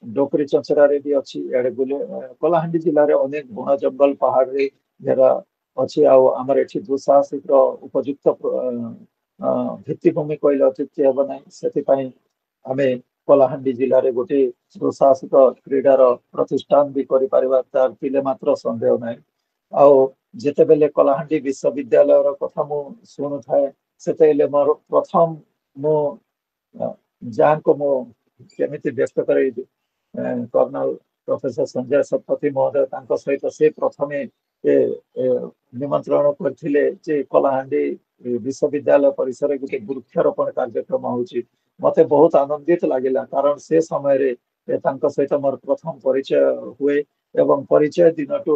ଡୋକରୀ ଚଞ୍ଚରାରେ ବି ଅଛି। ଏଆଡେ ବୁଲେ କଳାହାଣ୍ଡି ଜିଲ୍ଲାରେ ଅନେକ ବଣ ଜଙ୍ଗଲ ପାହାଡରେ ଘେରା ଅଛି। ଆଉ ଆମର ଏଠି ଦୁଃସାହସିକର ଉପଯୁକ୍ତ ଭିତ୍ତିଭୂମି କହିଲେ ଅତ୍ୟୁକ୍ତି ହେବ ନାହିଁ। ସେଥିପାଇଁ ଆମେ କଳାହାଣ୍ଡି ଜିଲ୍ଲାରେ ଗୋଟେ ଦୁଃସାହସିକ କ୍ରୀଡ଼ାର ପ୍ରତିଷ୍ଠାନ ବି କରିପାରିବା, ତାର ଥିଲେ ମାତ୍ର ସନ୍ଦେହ ନାହିଁ। ଆଉ ଯେତେବେଳେ କଳାହାଣ୍ଡି ବିଶ୍ୱବିଦ୍ୟାଳୟର କଥା ମୁଁ ଶୁଣୁଥାଏ, ସେତେବେଳେ ମୋର ପ୍ରଥମ ମୁଁ ଯାହାଙ୍କୁ ମୁଁ କେମିତି ବ୍ୟକ୍ତ କରେଇବି, କର୍ଣ୍ଣଲ ପ୍ରଫେସର ସଞ୍ଜୟ ଶତପଥୀ ମହୋଦୟ, ତାଙ୍କ ସହିତ ସେ ପ୍ରଥମେ ନିମନ୍ତ୍ରଣ କରିଥିଲେ ଯେ କଳାହାଣ୍ଡି ବିଶ୍ୱବିଦ୍ୟାଳୟ ପରିସରରେ ଗୋଟେ ବୃକ୍ଷରୋପଣ କାର୍ଯ୍ୟକ୍ରମ ହଉଛି। ମତେ ବହୁତ ଆନନ୍ଦିତ ଲାଗିଲା, କାରଣ ସେ ସମୟରେ ତାଙ୍କ ସହିତ ମୋର ପ୍ରଥମ ପରିଚୟ ହୁଏ ଏବଂ ପରିଚୟ ଦିନଠୁ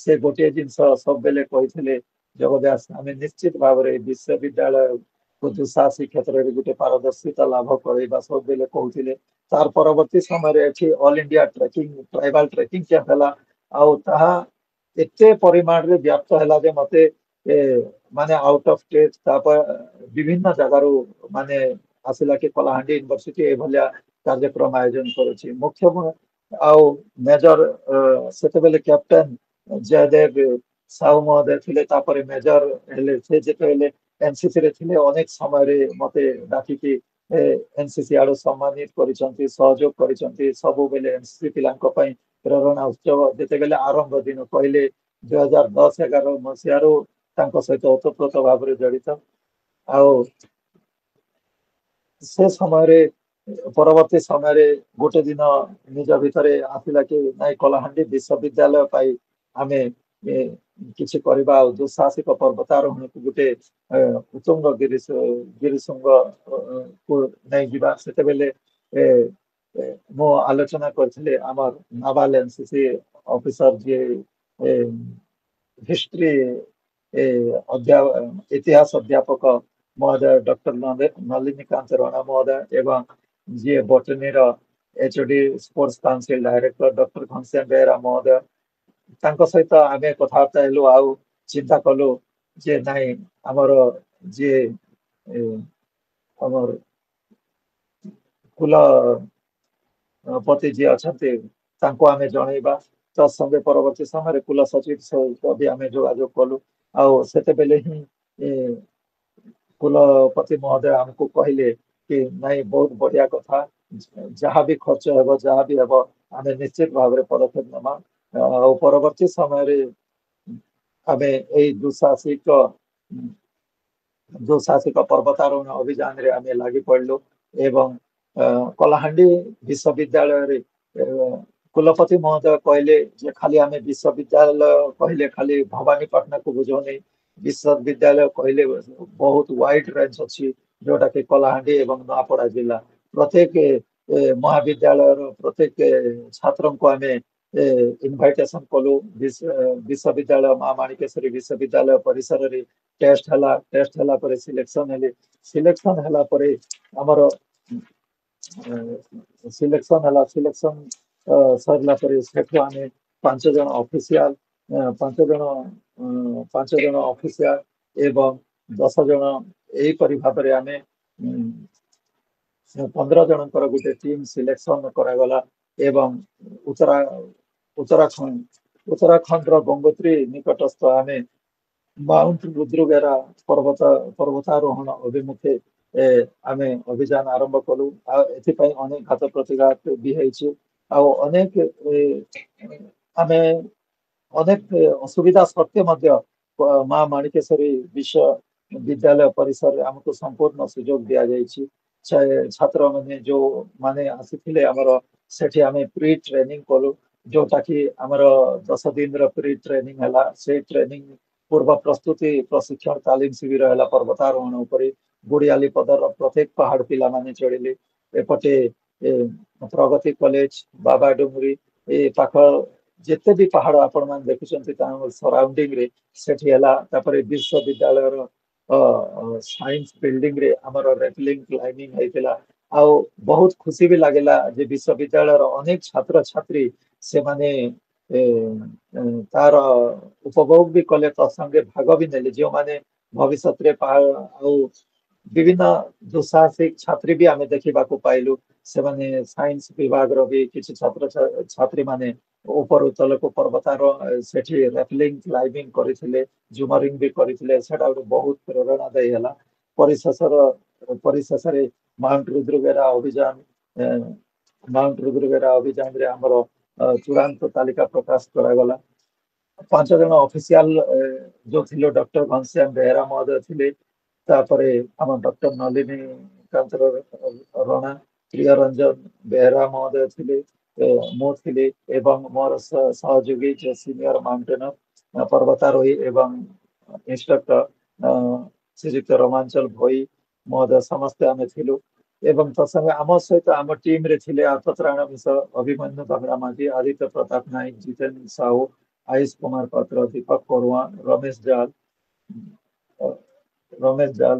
ସେ ଗୋଟିଏ ଜିନିଷ ସବୁବେଳେ କହିଥିଲେ, ଜଗବ୍ୟାସ ଆମେ ନିଶ୍ଚିତ ଭାବରେ ବିଶ୍ୱବିଦ୍ୟାଳୟ ଦୁଃସାହସିକ କ୍ଷେତ୍ରରେ ଗୋଟେ ପାରଦର୍ଶିତା ଲାଭ କରିବା ସବୁବେଳେ କହୁଥିଲେ। ତାର ପରବର୍ତ୍ତୀ ସମୟରେ ଏଠି all India trekking tribal trekking camp ହେଲା। ଆଉ ତାହା ଏତେ ପରିମାଣରେ ବ୍ୟାପ୍ତ ହେଲା ଯେ ମତେ ମାନେ ଆଉଟ ଅଫ ଷ୍ଟେଟ ତାପରେ ବିଭିନ୍ନ ଜାଗାରୁ ମାନେ ଆସିଲା କି କଳାହାଣ୍ଡି ୟୁନିଭର୍ସିଟି ଏଭଳିଆ କାର୍ଯ୍ୟକ୍ରମ ଆୟୋଜନ କରୁଛି। ମୁଖ୍ୟ ଆଉ ମେଜର ସେତେବେଳେ କ୍ୟାପ୍ଟେନ ଜୟଦେବ ସାହୁ ମହୋଦୟ ଥିଲେ, ତାପରେ ମେଜର ହେଲେ। ସେ ଯେତେବେଳେ ଏନସିସି ରେ ଥିଲେ ଅନେକ ସମୟରେ ମତେ ଡାକିକି ଏନସିସି ଆଡୁ ସମ୍ମାନିତ କରିଛନ୍ତି, ସହଯୋଗ କରିଛନ୍ତି। ସବୁବେଳେ ଏନସିସି ପିଲାଙ୍କ ପାଇଁ ପ୍ରେରଣା ଉତ୍ସବ ଯେତେବେଳେ ଆରମ୍ଭ ଦିନ କହିଲେ 2010-11 ମସିହାରୁ ତାଙ୍କ ସହିତ ଓତପ୍ରୋତ ଭାବରେ ଜଡିତ। ଆଉ ସେ ସମୟରେ ପରବର୍ତ୍ତୀ ସମୟରେ ଗୋଟେ ଦିନ ନିଜ ଭିତରେ ଆସିଲା କି ନାଇଁ, କଳାହାଣ୍ଡି ବିଶ୍ୱବିଦ୍ୟାଳୟ ପାଇଁ ଆମେ କିଛି କରିବା। ଆଉ ଦୁଃସାହସିକ ପର୍ବତାରୋହଣକୁ ଗୋଟେ ଉତ୍ତୁଙ୍ଗ ଗିରିଶୃଙ୍ଗ କୁ ନେଇଯିବା। ସେତେବେଳେ ମୁଁ ଆଲୋଚନା କରିଥିଲି ଆମର ନାଭାଲ ଏନସିସି ଅଫିସର ଯିଏ ହିଷ୍ଟ୍ରି ଇତିହାସ ଅଧ୍ୟାପକ ମହୋଦୟ ଡକ୍ଟର ନଳିନୀକାନ୍ତ ରଣା ମହୋଦୟ ଏବଂ ଯିଏ ବଟନୀର HOD sports council director doctor Ghanshyam Behera ମହୋଦୟ, ତାଙ୍କ ସହିତ ଆମେ କଥାବାର୍ତ୍ତା ହେଲୁ। ଆଉ ଚିନ୍ତା କଲୁ ଯେ ନାଇଁ, ଆମର ଯିଏ ଆମର କୁଲପତି ଯିଏ ଅଛନ୍ତି ତାଙ୍କୁ ଆମେ ଜଣେଇବା। ତତ୍ସଙ୍ଗେ ପରବର୍ତ୍ତୀ ସମୟରେ କୁଲ ସଚିବ ସହିତ ବି ଆମେ ଯୋଗାଯୋଗ କଲୁ। ଆଉ ସେତେବେଳେ ହିଁ କୁଲପତି ମହୋଦୟ ଆମକୁ କହିଲେ କି ନାଇଁ, ବହୁତ ବଢିଆ କଥା, ଯାହା ବି ଖର୍ଚ୍ଚ ହେବ ଯାହା ବି ହେବ ଆମେ ନିଶ୍ଚିତ ଭାବରେ ପଦକ୍ଷେପ ନେବା। ଆଉ ପରବର୍ତ୍ତୀ ସମୟରେ ଆମେ ଏଇ ଦୁଃସାହସିକ ପର୍ବତାରୋହଣ ଅଭିଯାନରେ ଆମେ ଲାଗି ପଡିଲୁ ଏବଂ कलाहांडी विश्वविद्यालय कुलपति महोदय कहले जे खाली आमे विश्वविद्यालय कहले खाली भवानीपाटना को बुझौनी विश्वविद्यालय कहले बहुत वाइड रेंज अच्छी जोटा कि कलाहांडी एवं नुआपड़ा जिला प्रत्येक महाविद्यालय प्रत्येक छात्र को आम इनभाइटेशन कलु विश्वविद्यालय महामाणिकेश्वरी विश्वविद्यालय परिसर रे टेस्ट हला पर सिलेक्शन हला पर हमर सिलेक्शन सरला पर सेठु आमे 5 जन ऑफिशियल 5 जन ऑफिशियल एवं 10 जन एही परि भाबरे आमे 15 जनकर गोटे टीम सिलेक्शन करागला एवं उत्तराखंड गंगोत्री निकटस्थ आमे माउंट रुद्रगेरा पर्वतारोहण अभिमुखे आमे अभियान आरंभ कलु एथिपाई अनेक घात प्रतिघात भी होइछि अनेक आमे अनेक असुविधा सत्य मध्य माँ माणिकेश्वरी विश्वविद्यालय परिसर हमको संपूर्ण सुजोग दिया जाइछि छात्र माने जो माने आसीथिले हमर सेठी आमे प्री ट्रेनिंग कलु जोटा कि हमर 10 दिन रो प्री ट्रेनिंग हला से ट्रेनिंग पूर्व प्रस्तुति प्रशिक्षण तालीम शिविर हला पर्वतारोहण उपरे गुड़ियाली पदर प्रत्येक पहाड़ पिला माने चढ़िले एपटे प्रगति कॉलेज बाबा डुंगरी ए पाख जेते भी पहाड़ आपण मान देखुछन्ति ता सराउंडिंग रे सेठी हला तापरे विश्वविद्यालय रो साइंस बिल्डिंग रे हमर रेपलिंग क्लाइंबिंग हैतिला आ बहुत खुशी भी लागेला जे विश्वविद्यालय रो अनेक छात्र छात्री से माने तार उपभोग भी कले संगे भाग भी नेले जो माने भविष्य रे विभिन्न दुसाहसिक छात्री भी आमे देखा पाइलु से माने साइंस विभाग रो भी किछि छात्र छात्री माने ऊपर तल को पर्वतार सेठी रेपलिंग क्लाइंबिंग करिथिले जुमरिंग भी करिथिले सेटा बहुत प्रेरणादायी हला परिशेष रे माउंट रुद्रगेरा अभियान रे हमर चूड़ांत तालिका प्रकाश करा गला 5 जन ऑफिशियल जो थिलो डॉक्टर घनश्याम बेहरा महोदय थिले तापरे हम डॉक्टर नलिनी कांत राणा प्रिय रंजन बेहरा महोदय थिले मो थिले एवं मोर सहयोगी जो सीनियर माउंटेनर पर्वतारोही एवं इंस्ट्रक्टर श्रीयुक्त रोमांचल भोई महोदय समस्त आमे थिलु एवं तसंग आम सहित आम टीम रे थिले आतत्राण मिश्र अभिमन्यु बगड़ा माझी आदित्य प्रताप नायक जितेंद्र साहू आयुष कुमार पात्र दीपक कोरुआ रमेश जाल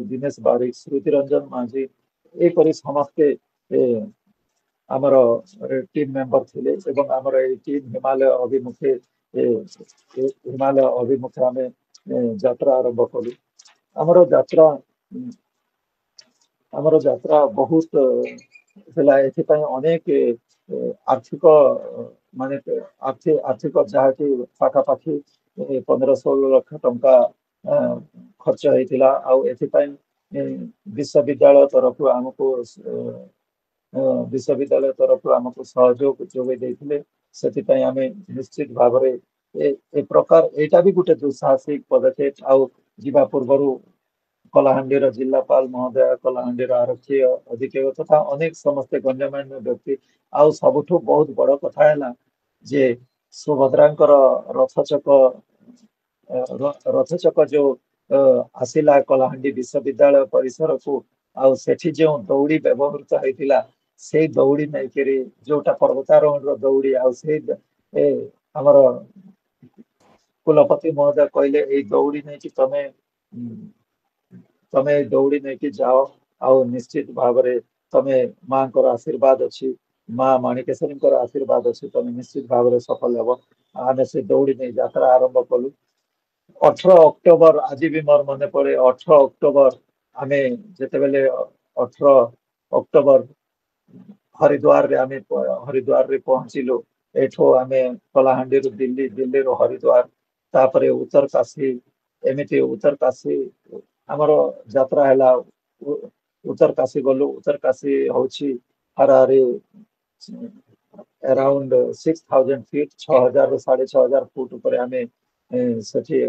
दिनेश बारिक श्रुति रंजन माझी एपरि समस्ते आमर टीम मेंबर थिले एवं आमर ए टीम हिमालय अभिमुखे आमे यात्रा आरंभ कलु आमर यात्रा बहुत हला एथिपाई अनेक आर्थिक माने आर्थिक जहाँकि पाखापाखि 15-16 लाख टंका खर्च होइतिला आ एथिपाई विश्वविद्यालय तरफ आमको सहयोग जोगे देथिले सेथिपाई आमे निश्चित भावरे ए प्रकार एटा भी गुटे दुसाहसिक पदक्षेप आ जीवा पूर्वरु कलाहांडी जिलापाल महोदय कलाहांडी आरक्षी अधीक्षक तथा अनेक समस्त गण्यमान्य व्यक्ति आ सबुठु बहुत बड़ कथा है जे सुभद्रांकर रथचक जो आसिला कलाहांडी विश्वविद्यालय परिसर को आ सेठी जो दौड़ी व्यवहृत होइतिला से दौड़ी नैकरी जोटा पर्वतारोहण दौड़ी आ हमर कुलपति महोदय कहले ए दौड़ी नहीं कि तमे दौड़ी नहीं कि जाओ आ निश्चित भाव रे तमे मां को आशीर्वाद अच्छी माँ माणिकेश्वरी आशीर्वाद अच्छी तमे निश्चित भाव रे सफल हेबो आमे से दौड़ी नहीं यात्रा आरंभ कलु 18 अक्टोबर आज भी मोर मन पड़े 18 अक्टोबर आमे जेते बेले 18 अक्टोबर हरिद्वार रे पहुंचिलु एठो आमे कलाहांडी रो दिल्ली रो हरिद्वार तापरे उत्तर काशी एमिति उत्तर काशी हमर यात्रा हला उत्तर काशी गलु उत्तर काशी होछि हरारे अराउंड 6000 फीट 6000 रो 6500 फुट ऊपर आमे सेठी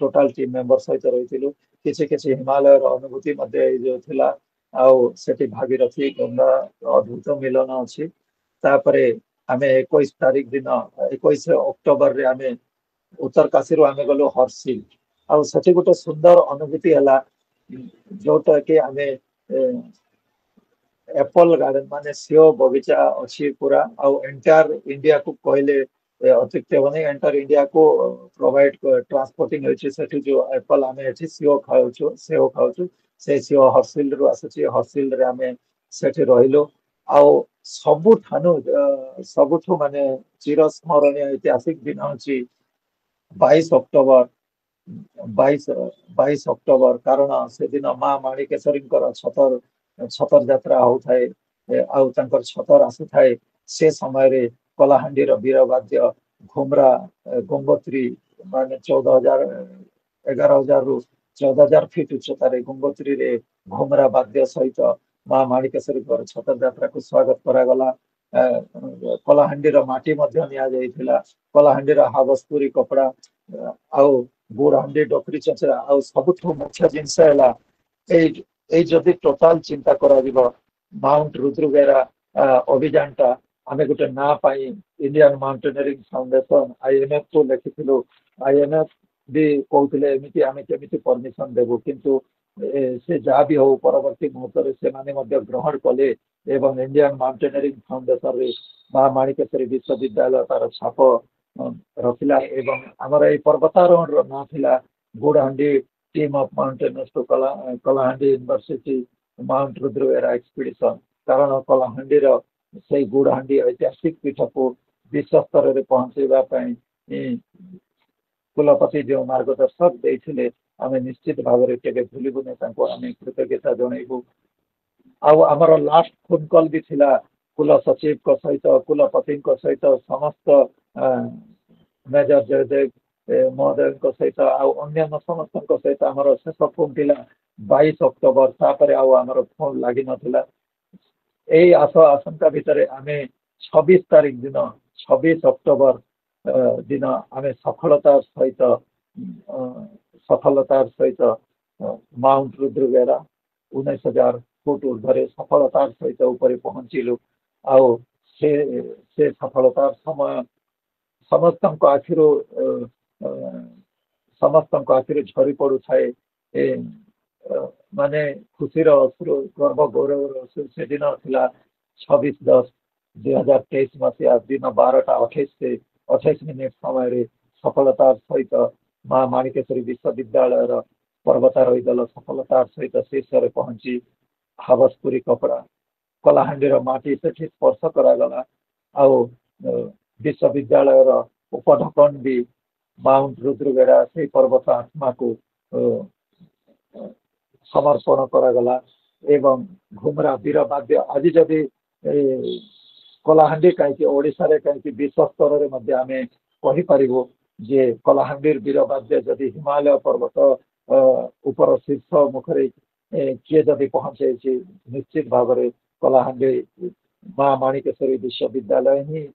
टोटल टीम मेंबर सहित रहितिलु किछि हिमालय रो अनुभूति मध्ये जो थिला ଆଉ ସେଠି ଭାଗୀରଥୀ ଗଙ୍ଗା ଅଦ୍ଭୁତ ମିଳନ ଅଛି। ତାପରେ ଆମେ 21 ତାରିଖ ଦିନ 21 ଅକ୍ଟୋବର ରେ ଆମେ ଉତ୍ତରକାଶୀରୁ ଆମେ ଗଲୁ ହର୍ଷିଲ। ଆଉ ସେଠି ଗୋଟେ ସୁନ୍ଦର ଅନୁଭୂତି ହେଲା, ଯୋଉଟା କି ଆମେ एप्पल गार्डन माने सेव बगीचा अच्छी पूरा आउ एंटायर इंडिया को कहले अतिरिक्त बने एंटायर इंडिया को प्रोवाइड ट्रांसपोर्टिंग होची सेठी जो एप्पल आमे एठी सेव खाउछु से सेव हर्सिल रु आसुची हर्सिल रे आमे सेठी रहिलो। आउ सबुठु माने चिरस्मरणीय ऐतिहासिक दिन होची 22 अक्टोबर 22 अक्टोबर कारण से दिन माँ माणिकेश्वरींकर छतर यात्रा होउथाय आउ तांकर छतर आसुथाय से समय रे कलाहांडी रो वीरवाद्य घुमरा गंगोत्री माने 11,000 रु 14,000 फीट उच्चतार गंगोत्री रे घुमरा वाद्य सहित माँ माणिकेश्वरी छतर यात्रा को स्वागत करागला। कलाहांडी रो माटी मध्य निया जाइथिला। कलाहांडी रो हावसपुरी कपड़ा आउ गुड़ हांडी डोकरी चचरा आउ सबुठु मुख्य जिनस हैला ए जदि टोटाल चिंता करा दिबो माउंट रुद्रगेरा अभियानटा आमे गुटे ना पाई इंडियन माउंटेनियरिंग फाउंडेशन आईएमएफ को लेखिथिलु। आईएमएफ भी कहउथिले एमिति आमे केमिति परमिशन देबो किंतु से जा भी हो परवर्ती मुहूर्त रे से माने मध्य ग्रहण कले एवं इंडियन माउंटेनियरिंग फाउंडेशन रे मां माणिकेश्वरी विश्वविद्यालय तार छाप रखिला एवं हमर ए पर्वतारोहण रो ना थिला Gudhandi team of mountaineers to Kalahandi university mount Rudragaira expedition कारण कलाहांडी रो से गुड़हांडी ऐतिहासिक पीठ को विश्व स्तर रे पहुंचेबा पई कुलपति जो मार्गदर्शक देथिले आमे निश्चित भाव रे केबे भूलिबुने तांको आमे कृतज्ञता जणाइबु। आउ हमर लास्ट फोन कॉल भी थिला कुल सचिव को सहित कुलपति को सहित समस्त मेजर जयदेव महोदय को सहित आउ अन्य समस्त को सहित हमर शेष फोन थिला 22 अक्टोबर तापरे आउ हमर फोन लागि नथिला। एई आशंका भितरे आमे 26 तारिख दिन 26 अक्टोबर दिन आमे सफलतार सहित माउंट रुद्रगेरा 19,000 फुट ऊर्ध्वरे सफलतार सहित ऊपर पहुंचिलु। आउ से सफलतार समय समस्त आखिर झरी पड़ू थाए माने खुशीर अश्रु गर्व गौरव अश्रु से दिन थिला 26/10/2023 मसीहा दिन 12:28 समय रे सफलतार सहित मां माणिकेश्वरी विश्वविद्यालय पर्वतारोही दल सफलतार सहित शीर्ष रे पहुंची हावसपुरी कपड़ा कलाहांडी माटी से स्पर्श करागला। आउ विश्वविद्यालय उपढकन भी माउंट रुद्रगेरा से पर्वत आत्मा को समर्पण करागला एवं घुमरा वीरवाद्य आज जदि कलाहांडी कहीं ओडिशा रे कहीं विश्व स्तर रे मध्य आमे कहि परिबो जे कलाहांडी वीरवाद्य जदि हिमालय पर्वत ऊपर शीर्ष मुखरे किए जदि पहुंचे निश्चित भाव रे कलाहांडी मां माणिकेश्वरी विश्वविद्यालय ही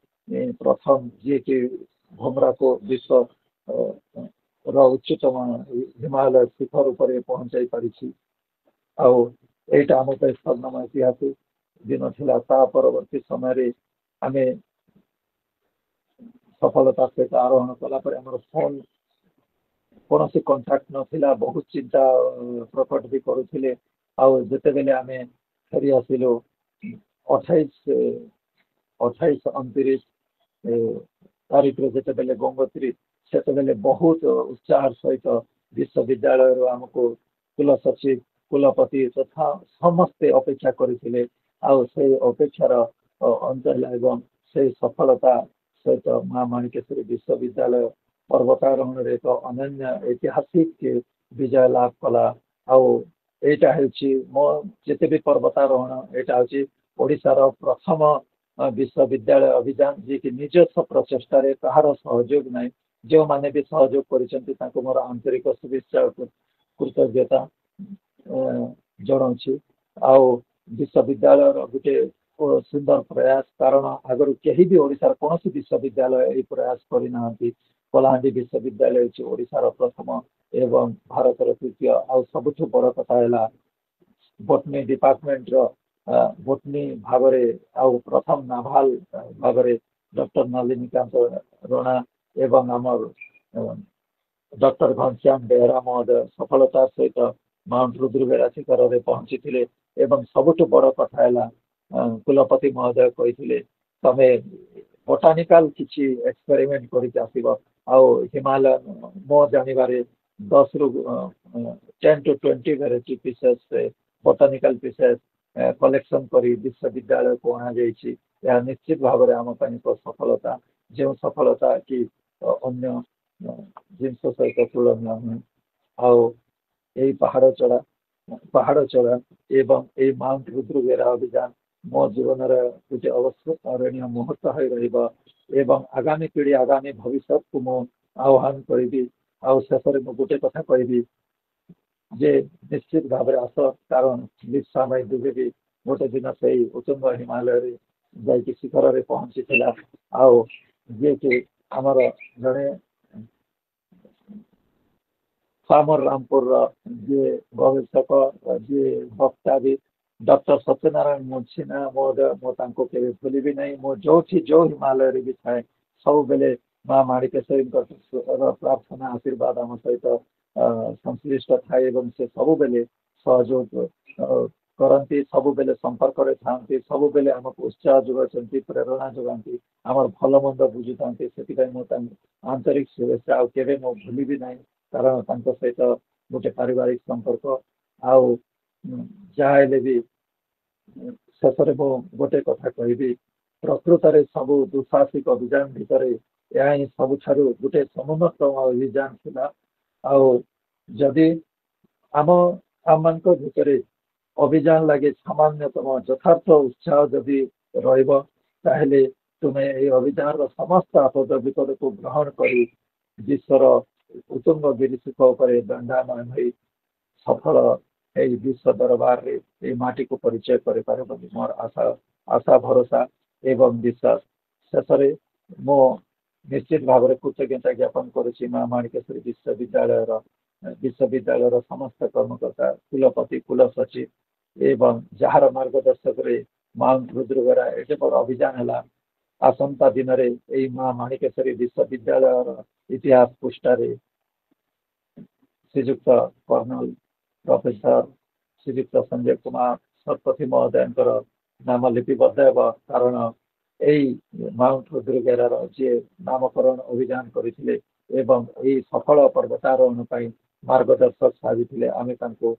प्रथम जी कि घुमरा को विश्व उच्चतम हिमालय शिखर ऊपर पहुंचाई पारिछि। आउ एटा हम स्वर्णमय ऐतिहासिक दिन थिला। ता परवर्ती समय रे आमे सफलता सहित आरोहण कला पर हमर फोन कौन सी कॉन्ट्रैक्ट नथिला बहुत चिंता प्रकट भी करुथिले। आउ जते बेले आमे फेरी आसिलो 28-29 तारीख रे जते बेले गंगोत्री सेते बेले बहुत उत्साह सहित विश्वविद्यालय आमको कुल सचिव कुलपति तथा समस्ते अपेक्षा करथिले। आउ से अपेक्षार अंतर एवं से सफलता सहित मां माणिकेश्वरी विश्वविद्यालय पर्वतारोहण रे एक अनन्य ऐतिहासिक विजय लाभ कला। आउ एटा हेछि मो जेते भी पर्वतारोहण एटा हेछि ओडिशार प्रथम विश्वविद्यालय अभियान जे कि निजस्व प्रचेष्टा रे कहार सहयोग नै जो माने भी सहयोग करिसेंति ताको मोर आंतरिक शुभेच्छा कृतज्ञता जणाउछि। आउ विश्वविद्यालय गोटे सुंदर प्रयास कारण आगर केही भी ओडिशार कौन विश्वविद्यालय ए प्रयास करना कलाहांडी विश्वविद्यालय ओडिशार प्रथम एवं भारत तृतीय। आउ सबुठ बड़ कथा है बोटनी डिपार्टमेंट रो बोटनी भावरे आउ प्रथम नाभाल भावरे डॉक्टर नलिनीकांत रणा एवं आमर डॉक्टर घनश्याम बेहरा महोदय सफलतार सहित माउंट रुद्रबेरा शिखर रे पहुंची थिले एवं सबुठ बड़ कथा है कुलपति महोदय कही तमे बोटानिकल किसी एक्सपेरिमेंट करके आसिबो आउ हिमालय मो जानिबारे 10 रु 10 to 20 variety pieces botanical pieces collection करी विश्वविद्यालय को अना जाइछि या निश्चित भाव में आम को सफलता जो सफलता कि अन्य जिनस सहित तुलनीय नुहे आउ यही पहाड़ चढ़ा एवं यही माउंट रुद्रबेरा अभियान मो जीवन गोटे अवस्मरणीय मुहूर्त हो रहिबा एवं आगामी पीढ़ी आगामी भविष्य को मु आह्वान करी आउ शेष में गोटे कथा कहि जे निश्चित भाव आस कारण लिप्सा माई दुबे भी गोटे दिन से उत्तुंग हिमालय रे जाइए शिखर रे पहुंची थिला आउ जे कि आमर जड़े फार्मर रामपुर जे गवेषक जे वक्ता भी डॉक्टर सत्यनारायण मुंशीना महोदय मो केवे भूलिबी नहीं मो जो हिमालय रे भी थाए सब बेले माँ माणिकेश्वरी प्रार्थना आशीर्वाद आम सहित संश्लिष्ट थाए एवं से सब बेले सहयोग करती सब बेले संपर्क रे थांती सब बेले आमको उत्साह जोगाती प्रेरणा जोगाती आमर भल मंद बुझी था से आंतरिक शुभेच्छा आवे मो भूलिबी नहीं कारण सहित गोटे पारिवारिक संपर्क आउ जहाँ भी शेष गोटे कथा कहि प्रकृत में सब दुसाहसिक अभियान भितर यह ही सब गोटे समुन्नतम अभियान थिला आउ जदि आम मान भितर अभियान लगे सामान्यतम यथार्थ उत्साह जदि रही तुम्हें अभियान समस्त आपद विपद को ग्रहण कर विश्वर उत्तुंग गिरिशिख उपर दंडायमान हो सफल विश्व दरबार रे माटी को परिचय कर मोर आशा भरोसा एवं विश्वास शेष मो निश्चित भाव में कृतज्ञता ज्ञापन करुच्ची माँ माणिकेश्वरी विश्वविद्यालय समस्त कर्मकर्ता कुलपति कुल सचिव एवं जार मार्गदर्शक रे माउंट रुद्रबेरा एटे बड़ अभियान है आसंता दिन रे एई माँ माणिकेश्वरी विश्वविद्यालय इतिहास पृष्ठारे श्रीजुक्त कर्नल प्रोफेसर श्रीजुक्त संजय कुमार शतपथी महोदय नाम लिपिबद्ध हेबा कारण यही माउंट रुद्रबेरार जे नामकरण अभियान करथिले एवं यही सफल पर्वतारोहण ପାଇଁ मार्गदर्शक साजिथिले आमे तांको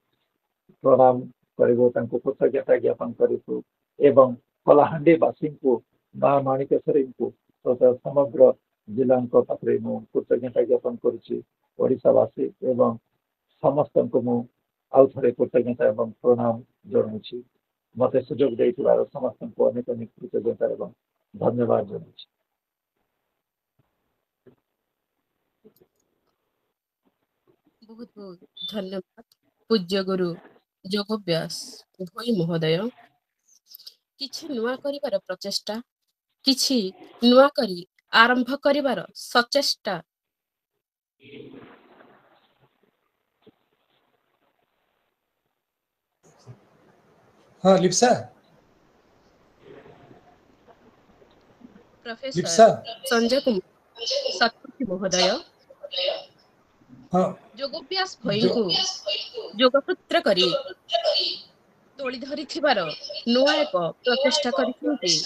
प्रणाम करिबो तांको कृतज्ञता ज्ञापन करिबो एवं कलाहांडी वासी को माँ माणिकेश्वरी को समग्र जिला पाखे मु कृतज्ञता ज्ञापन करुच्ची ओडिशावासी एवं समस्त को मु आउ थे कृतज्ञता एवं प्रणाम जनाऊँगी मत सुजोग देथिबार समस्त को अनेक अनेक कृतज्ञता एवं धन्यवाद जनाऊँगी। बहुत बहुत धन्यवाद पूज्य गुरु जोगव्यास भोई महोदय किछि नुआ करिवार प्रचेष्टा किछि नुआ करी आरंभ करिवार सचेष्टा हाँ लिप्सा प्रोफेसर संजय कुमार शतपथी महोदय हाँ जोगव्यास भोई को जोगसूत्र करी तोली धरी थिबार नुआ एक प्रचेष्टा करिसेंती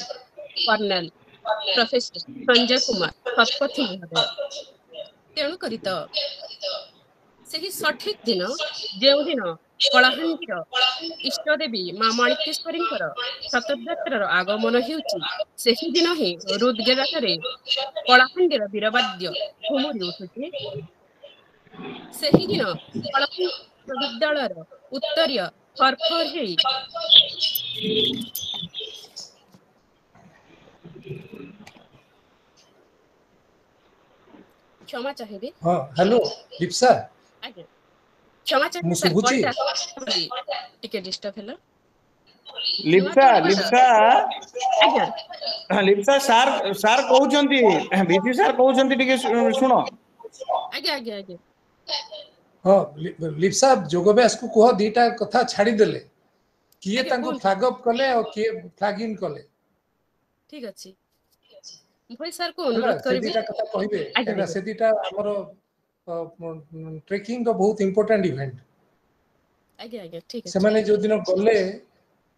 कर्नल प्रोफेसर संजय कुमार शतपथी महोदय तेणु करी तो सही सठिक दिन जो दिन कलाहांडीर इष्टदेवी माँ माणिकेश्वरी शतयात्रार आगमन होउची सेही दिन ही रुद्रबेरारे कलाहांडीर वीरवाद्य घुमुरी उठुची सेही दिन कलाहांडी विश्वविद्यालयर उत्तरीय फरफर हेई क्षमा चाहिए हाँ हेलो लिप्सा आज्ञा क्षमा चाहिए मु सर सुबुची टिके डिस्टर्ब हेला लिप्सा आज्ञा लिप्सा सार कहउचंती बीसी सार कहउचंती टिके सुनो आज्ञा आज्ञा आज्ञा हाँ लिप्सा जोगव्यास को कह दीटा कथा छाड़ी देले किए आगे तांको कौन फ्लैग अप कले और किए फ्लैग इन कले ठीक अच्छे भाई सर को हला अनुरोध से करिवे दीटा कथा कहिबे आगे एना आगे से दीटा हमर ट्रेकिंग तो बहुत इंपोर्टेंट इवेंट आगे आगे ठीक से अच्छे माने जो दिन गले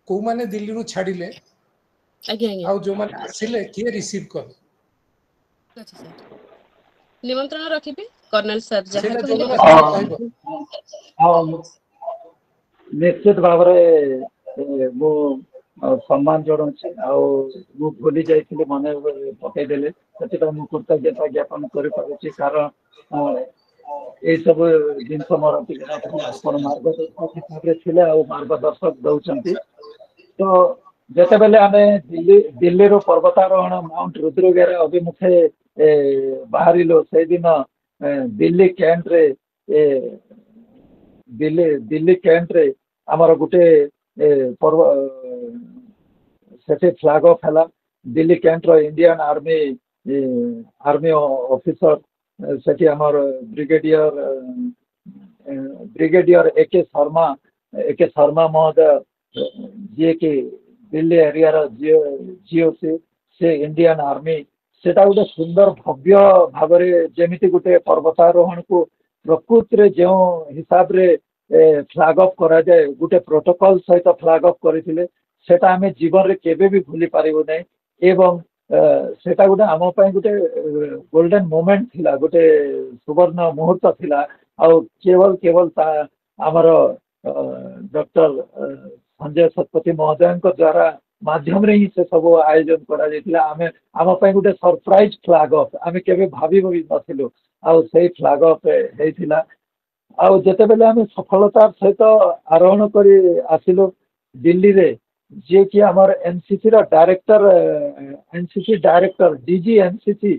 को माने दिल्ली नु छाडिले आगे आगे आउ जो माने आसिले किए रिसीव कर ठीक अच्छे सर निमंत्रण रखिबे कर्नल सर जहाँ सेटा जो कहले दिन प्रत्येक आसिले कहबो ହଁ ନିଶ୍ଚିତ ଭାବରେ ମୁଁ ସମ୍ମାନ ଜଣାଉଛି ଆଉ ମୁଁ ଭୁଲି ଯାଇଥିଲି ମନେ ପକେଇଦେଲେ ସେଥିପାଇଁ ମୁଁ କୃତଜ୍ଞତା ଜ୍ଞାପନ କରିପାରୁଛି କାରଣ ଏଇ ସବୁ ଜିନିଷ ମୋର ଟିକେ ନଥିଲା ଆପଣ ମାର୍ଗଦର୍ଶକ ହିସାବରେ ଥିଲେ ଆଉ ମାର୍ଗଦର୍ଶକ ଦଉଛନ୍ତି ତ ଯେତେବେଳେ ଆମେ ଦିଲ୍ଲୀରୁ ପର୍ବତାରୋହଣ ମାଉଣ୍ଟ ରୁଦ୍ରଗିରି ଅଭିମୁଖେ ବାହାରିଲୁ ସେଇଦିନ ଦିଲ୍ଲୀ କ୍ୟାମ୍ପରେ ଦିଲ୍ଲୀ କ୍ୟାମ୍ପରେ ଆମର ଗୋଟେ ପର୍ବ ସେଠି ଫ୍ଲାଗ ଅଫ୍ ହେଲା ଦିଲ୍ଲୀ କ୍ୟାମ୍ପର ଇଣ୍ଡିଆନ ଆର୍ମି ଅଫିସର ସେଠି ଆମର ବ୍ରିଗେଡିୟର ଏକେ ଶର୍ମା ମହୋଦୟ ଯିଏକି ଦିଲ୍ଲୀ ଏରିଆର ଜିଓସି ସେ ଇଣ୍ଡିଆନ ଆର୍ମି ସେଟା ଗୋଟେ ସୁନ୍ଦର ଭବ୍ୟ ଭାବରେ ଯେମିତି ଗୋଟେ ପର୍ବତାରୋହଣକୁ ପ୍ରକୃତିରେ ଯେଉଁ ହିସାବରେ ଫ୍ଲାଗ ଅଫ୍ କରାଯାଏ ଗୋଟେ ପ୍ରୋଟୋକଲ ସହିତ ଫ୍ଲାଗ ଅଫ୍ କରିଥିଲେ ସେଟା ଆମେ ଜୀବନରେ କେବେ ବି ଭୁଲି ପାରିବୁ ନାହିଁ ଏବଂ ସେଟା ଗୋଟେ ଆମ ପାଇଁ ଗୋଟେ ଗୋଲ୍ଡେନ ମୋମେଣ୍ଟ ଥିଲା ଗୋଟେ ସୁବର୍ଣ୍ଣ ମୁହୂର୍ତ୍ତ ଥିଲା ଆଉ କେବଳ ଆମର ଡକ୍ଟର ସଞ୍ଜୟ ଶତପଥୀ ମହୋଦୟଙ୍କ ଦ୍ୱାରା ମାଧ୍ୟମରେ ହିଁ ସେ ସବୁ ଆୟୋଜନ କରାଯାଇଥିଲା ଆମ ପାଇଁ ଗୋଟେ ସରପ୍ରାଇଜ ଫ୍ଲାଗ ଅଫ୍ ଆମେ କେବେ ଭାବି ବି ନଥିଲୁ ଆଉ ସେଇ ଫ୍ଲାଗ ଅଫ୍ ହେଇଥିଲା ଆଉ ଯେତେବେଳେ ଆମେ ସଫଳତାର ସହିତ ଆରୋହଣ କରି ଆସିଲୁ ଦିଲ୍ଲୀରେ ଯିଏକି ଆମର ଏନସିସି ର director DG NCC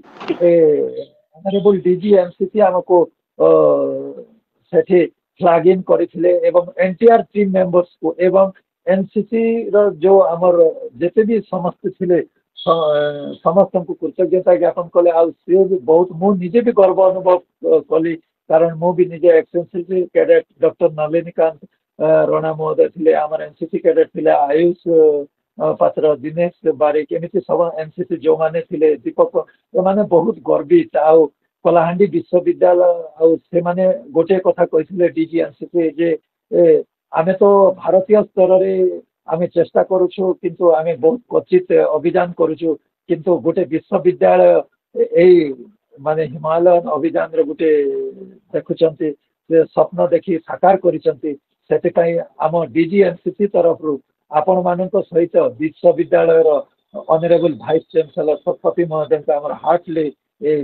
honourable DG NCC ଆମକୁ ସେଠି ଫ୍ଲାଗ ଇନ୍ କରିଥିଲେ ଏବଂ ଏନ୍ଟିଆର ଟିମ୍ ମେମ୍ବର୍ସକୁ ଏବଂ ଏନସିସି ର ଯୋଉ ଆମର ଯେତେ ବି ସମସ୍ତେ ଥିଲେ ସମସ୍ତଙ୍କୁ କୃତଜ୍ଞତା ଜ୍ଞାପନ କଲେ ଆଉ ସିଏ ବି ବହୁତ ମୁଁ ନିଜେ ବି ଗର୍ବ ଅନୁଭବ କଲି କାରଣ ମୁଁ ବି ନିଜେ ଏକ୍ସଏନସିସି କ୍ୟାଡେଟ ଡକ୍ଟର ନଳିନୀକାନ୍ତ ରଣା ମହୋଦୟ ଥିଲେ ଆମର ଏନସିସି କ୍ୟାଡେଟ ଥିଲେ ଆୟୁଷ ପାତ୍ର ଦିନେଶ ବାରିକ ଏମିତି ସବୁ ଏନସିସି ଯୋଉମାନେ ଥିଲେ ଦୀପକ ଏମାନେ ବହୁତ ଗର୍ବିତ ଆଉ କଳାହାଣ୍ଡି ବିଶ୍ୱବିଦ୍ୟାଳୟ ଆଉ ସେମାନେ ଗୋଟିଏ କଥା କହିଥିଲେ ଡିଜି ଏନସିସି ଯେ ଆମେ ତ ଭାରତୀୟ ସ୍ତରରେ ଆମେ ଚେଷ୍ଟା କରୁଛୁ କିନ୍ତୁ ଆମେ ବହୁତ କ୍ୱଚିତ ଅଭିଯାନ କରୁଛୁ କିନ୍ତୁ ଗୋଟେ ବିଶ୍ୱବିଦ୍ୟାଳୟ ଏଇ ମାନେ ହିମାଳୟନ ଅଭିଯାନରେ ଗୋଟେ ଦେଖୁଛନ୍ତି ସେ ସ୍ୱପ୍ନ ଦେଖି ସାକାର କରିଛନ୍ତି ସେଥିପାଇଁ ଆମ ଡିଜି ଏନସିସି ତରଫରୁ ଆପଣମାନଙ୍କ ସହିତ ବିଶ୍ୱବିଦ୍ୟାଳୟର ଅନରେବୁଲ ଭାଇସ୍ ଚାନ୍ସେଲର ଶତପଥୀ ମହୋଦୟଙ୍କୁ ଆମର ହାର୍ଟଲି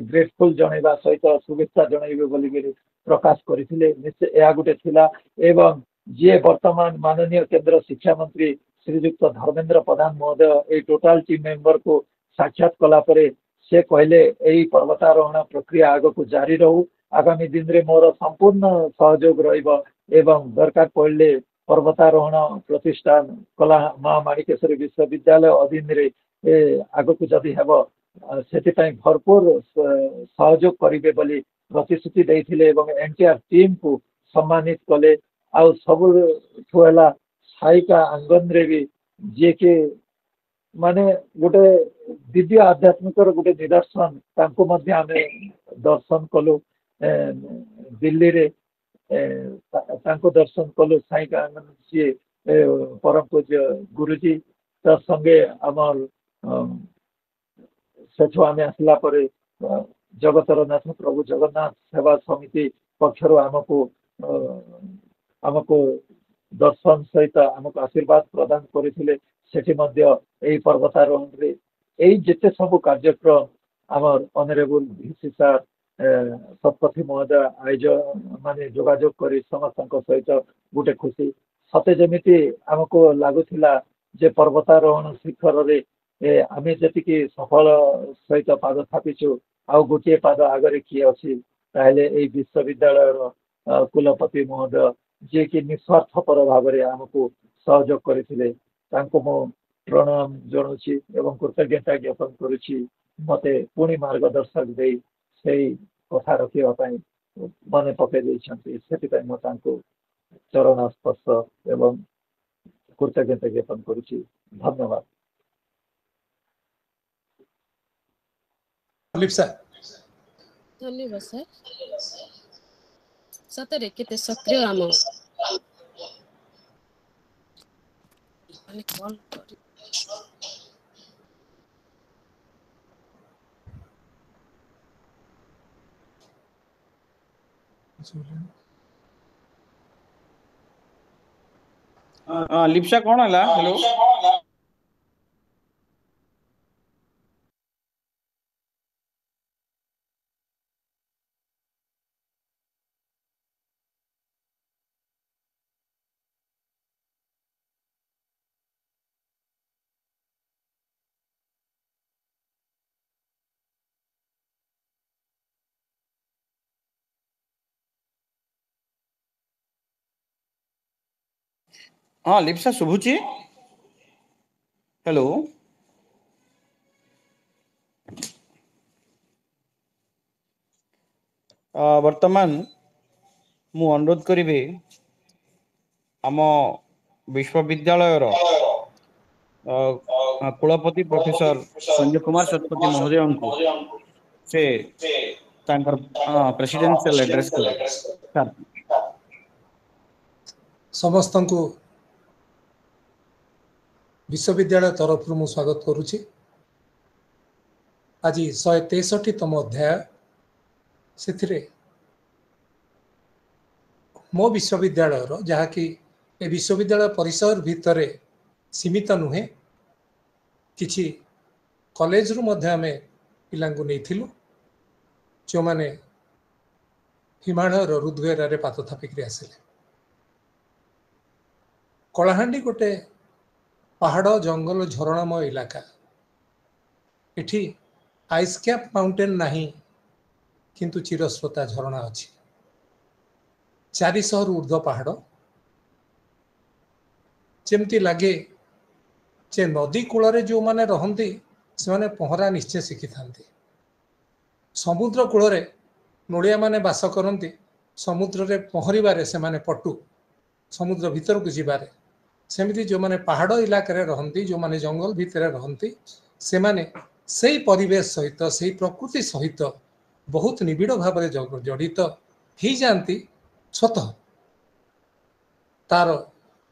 ଗ୍ରେଟଫୁଲ ଜଣାଇବା ସହିତ ଶୁଭେଚ୍ଛା ଜଣାଇବେ ବୋଲିକିରି ପ୍ରକାଶ କରିଥିଲେ ନିଶ୍ଚୟ ଏହା ଗୋଟେ ଥିଲା ଏବଂ ଯିଏ ବର୍ତ୍ତମାନ ମାନନୀୟ କେନ୍ଦ୍ର ଶିକ୍ଷା ମନ୍ତ୍ରୀ ଶ୍ରୀଯୁକ୍ତ ଧର୍ମେନ୍ଦ୍ର ପ୍ରଧାନ ମହୋଦୟ ଏଇ ଟୋଟାଲ ଟିମ୍ ମେମ୍ବରକୁ ସାକ୍ଷାତ କଲା ପରେ ସେ କହିଲେ ଏଇ ପର୍ବତାରୋହଣ ପ୍ରକ୍ରିୟା ଆଗକୁ ଜାରି ରହୁ ଆଗାମୀ ଦିନରେ ମୋର ସମ୍ପୂର୍ଣ୍ଣ ସହଯୋଗ ରହିବ ଏବଂ ଦରକାର ପଡ଼ିଲେ ପର୍ବତାରୋହଣ ପ୍ରତିଷ୍ଠାନ କଲା ମା ମାଣିକେଶ୍ୱରୀ ବିଶ୍ୱବିଦ୍ୟାଳୟ ଅଧୀନରେ ଆଗକୁ ଯଦି ହେବ ସେଥିପାଇଁ ଭରପୁର ସହଯୋଗ କରିବେ ବୋଲି ପ୍ରତିଶ୍ରୁତି ଦେଇଥିଲେ ଏବଂ ଏନ୍ଟିଆର ଟିମ୍କୁ ସମ୍ମାନିତ କଲେ ଆଉ ସବୁଠୁ ହେଲା ସାଇକା ଆଙ୍ଗନରେ ବି ଯିଏକି ମାନେ ଗୋଟେ ଦିବ୍ୟ ଆଧ୍ୟାତ୍ମିକର ଗୋଟେ ନିଦର୍ଶନ ତାଙ୍କୁ ମଧ୍ୟ ଆମେ ଦର୍ଶନ କଲୁ ଦିଲ୍ଲୀରେ ତାଙ୍କୁ ଦର୍ଶନ କଲୁ ସାଇକା ଆଙ୍ଗନ ଯିଏ ପରମ ପୂଜ୍ୟ ଗୁରୁଜୀ ତା ସଙ୍ଗେ ଆମର ସେଠୁ ଆମେ ଆସିଲା ପରେ ଜଗତର ନାଥ ପ୍ରଭୁ ଜଗନ୍ନାଥ ସେବା ସମିତି ପକ୍ଷରୁ ଆମକୁ ଦର୍ଶନ ସହିତ ଆମକୁ ଆଶୀର୍ବାଦ ପ୍ରଦାନ କରିଥିଲେ ସେଠି ମଧ୍ୟ ଏଇ ପର୍ବତାରୋହଣରେ ଏଇ ଯେତେ ସବୁ କାର୍ଯ୍ୟକ୍ରମ ଆମର ଅନରେବୁଲ ଭିସି ସାର୍ ଶତପଥୀ ମହୋଦୟ ଆୟୋଜନ ମାନେ ଯୋଗାଯୋଗ କରି ସମସ୍ତଙ୍କ ସହିତ ଗୋଟେ ଖୁସି ସତେ ଯେମିତି ଆମକୁ ଲାଗୁଥିଲା ଯେ ପର୍ବତାରୋହଣ ଶିଖରରେ ଆମେ ଯେତିକି ସଫଳ ସହିତ ପାଦ ଥାପିଛୁ ଆଉ ଗୋଟିଏ ପାଦ ଆଗରେ କିଏ ଅଛି ତାହେଲେ ଏଇ ବିଶ୍ୱବିଦ୍ୟାଳୟର କୁଲପତି ମହୋଦୟ ଯିଏକି ନିଃସ୍ୱାର୍ଥପର ଭାବରେ ଆମକୁ ସହଯୋଗ କରିଥିଲେ ତାଙ୍କୁ ମୁଁ ପ୍ରଣାମ ଜଣାଉଛି ଏବଂ କୃତଜ୍ଞତା ଜ୍ଞାପନ କରୁଛି ମତେ ପୁଣି ମାର୍ଗଦର୍ଶକ ଦେଇ ସେଇ କଥା ରଖିବା ପାଇଁ ମନେ ପକାଇ ଦେଇଛନ୍ତି ସେଥିପାଇଁ ମୁଁ ତାଙ୍କୁ ଚରଣ ସ୍ପର୍ଶ ଏବଂ कृतज्ञता ज्ञापन करुछि धन्यवाद। लिप्सा ଧନ୍ୟବାଦ ସାର୍। ସତରେ କେତେ ସକ୍ରିୟ ଆମ ମାନେ କଲ୍ କରି लिप्सा कौन है? हेलो हाँ लिप्सा शुभुची हेलो वर्तमान मु अनुरोध करी आम विश्वविद्यालय कुलपति प्रोफेसर संजय कुमार शतपथी महोदय को से प्रेसिडेंशियल एड्रेस करे सर। समस्त को विश्वविद्यालय तरफ मु स्वागत करुछि। आज 163तम अध्याय से मो विश्वविद्यालय जहाँकि ए विश्वविद्यालय परिसर भितर सीमित नुहे किछि कॉलेज रु मध्य आमे पिलांगु नेइथिलु जो माने हिमालय रुद्वेरा रे पात थापिक आसिले। कलाहांडी गोटे पहाड़ जंगल झरणामय इलाका। एठी आइस कैप माउंटेन नहीं किंतु चिरस्रोता झरणा अच्छी 400 रु ऊर्ध्व पहाड़ जेमती लगे जे नदी कूल जो माने रहंती से माने पहरा निश्चय शिखी था। समुद्र कूल नोलिया माने बास करती समुद्र रे पहरिबारे से माने पटु समुद्र भीतर को जीवारे सेमिति जो माने पहाड़ इलाका रे रहंती जो माने जंगल भीतर रहंती से माने सही परिवेश सहित सही प्रकृति सहित बहुत निबिड़ भाव में जड़ित ही जाती स्वतः तार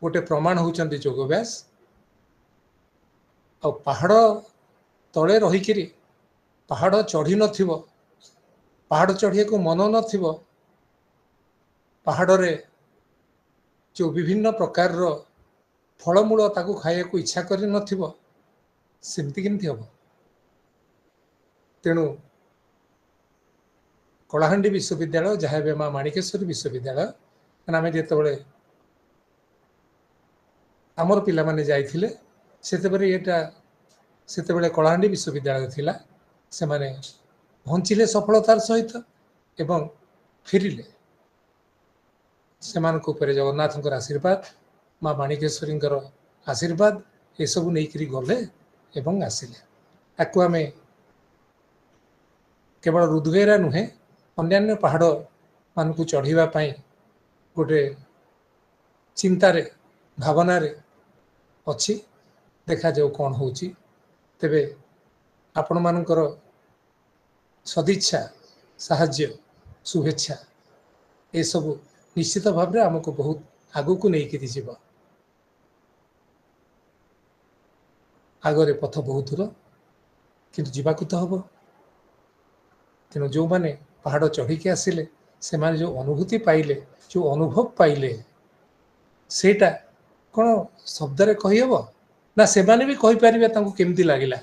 गोटे प्रमाण होचंती योगाभ्यास। आ पहाड़ तले रहीकि पहाड़ चढ़ी नथिबो पहाड़ चढ़िया को मन नथिबो पहाड़ रे जो विभिन्न प्रकार रो फलमूल ताकू खाइया को इच्छा करि नथिबो सेमती केमती हम। तेणु कलाहांडी विश्वविद्यालय जहाँ भी माँ माणिकेश्वरी विश्वविद्यालय आम जिते आमर पिला माने जाइथिले सेते कलाहांडी विश्वविद्यालय थिला से माने पहुँचिले सफलतार सहित एवं फिरिले से जगन्नाथ आशीर्वाद माँ माणिकेश्वरी आशीर्वाद ये सब नहीं गले एवं आसिले। आपको आम केवल रुद्वेरा नुहे अन्यान्य पहाड़ मान को चढ़ाई गोटे चिंतारे भावनारे अच्छी देखा जाऊ कौन हो तेबे आपण मानकर सदिच्छा साहाज्य शुभेच्छा ये सब निश्चित भाव में आमको बहुत आगू को लेकिन जीव आगरे पथ बहुत दूर किंतु जीवाकू तो हम। तेणु जो माने पहाड़ चढ़ी आसिले से माने जो अनुभूति पाइले जो अनुभव पाइले सेटा कौन शब्द रे कहीहब ना से माने भी कही पारिबे तांको केमती लागिला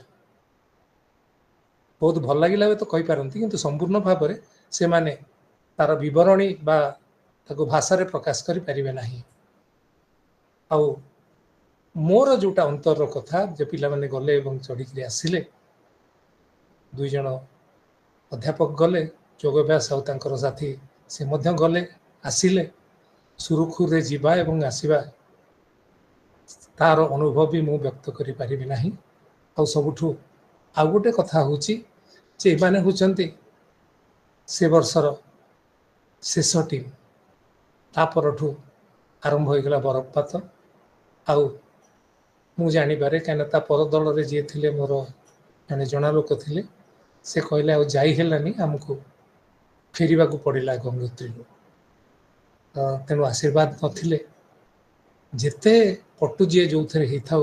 बहुत भल लागिला तो कही पारंती किंतु संपूर्ण भाव में से माने तार विवरणी बा ताको भाषा रे प्रकाश करि पारिबे नाही। आउ मोर जोटा अंतर कथा जे पिला माने गले एवं चढ़ी आसिले दुई जन अध्यापक गले योगाभ्यास आउ तांकर साथी से मध्य गले आसिले सुरुखुर रे जीवा एवं आसीबा तार अनुभव भी मु व्यक्त करि पारिबे नाही। आउ सबुठु आ गोटे कथा होची जे माने होचंती से वर्षर शेष टीम तापरठू आरंभ हो गला बरफपात आउ ମୁଁ ଜାଣିପାରେ, କାହିଁକିନା ତା ପର ଦଳରେ ଯିଏ ଥିଲେ ମୋର ଜଣେ ଜଣା ଲୋକ ଥିଲେ, ସେ କହିଲେ ଆଉ ଯାଇ ହେଲାନି, ଆମକୁ ଫେରିବାକୁ ପଡ଼ିଲା ଗଙ୍ଗୋତ୍ରୀରୁ। ତେଣୁ ଆଶୀର୍ବାଦ ନଥିଲେ ଯେତେ ପଟୁ ଯିଏ ଯେଉଁଥିରେ ହେଇଥାଉ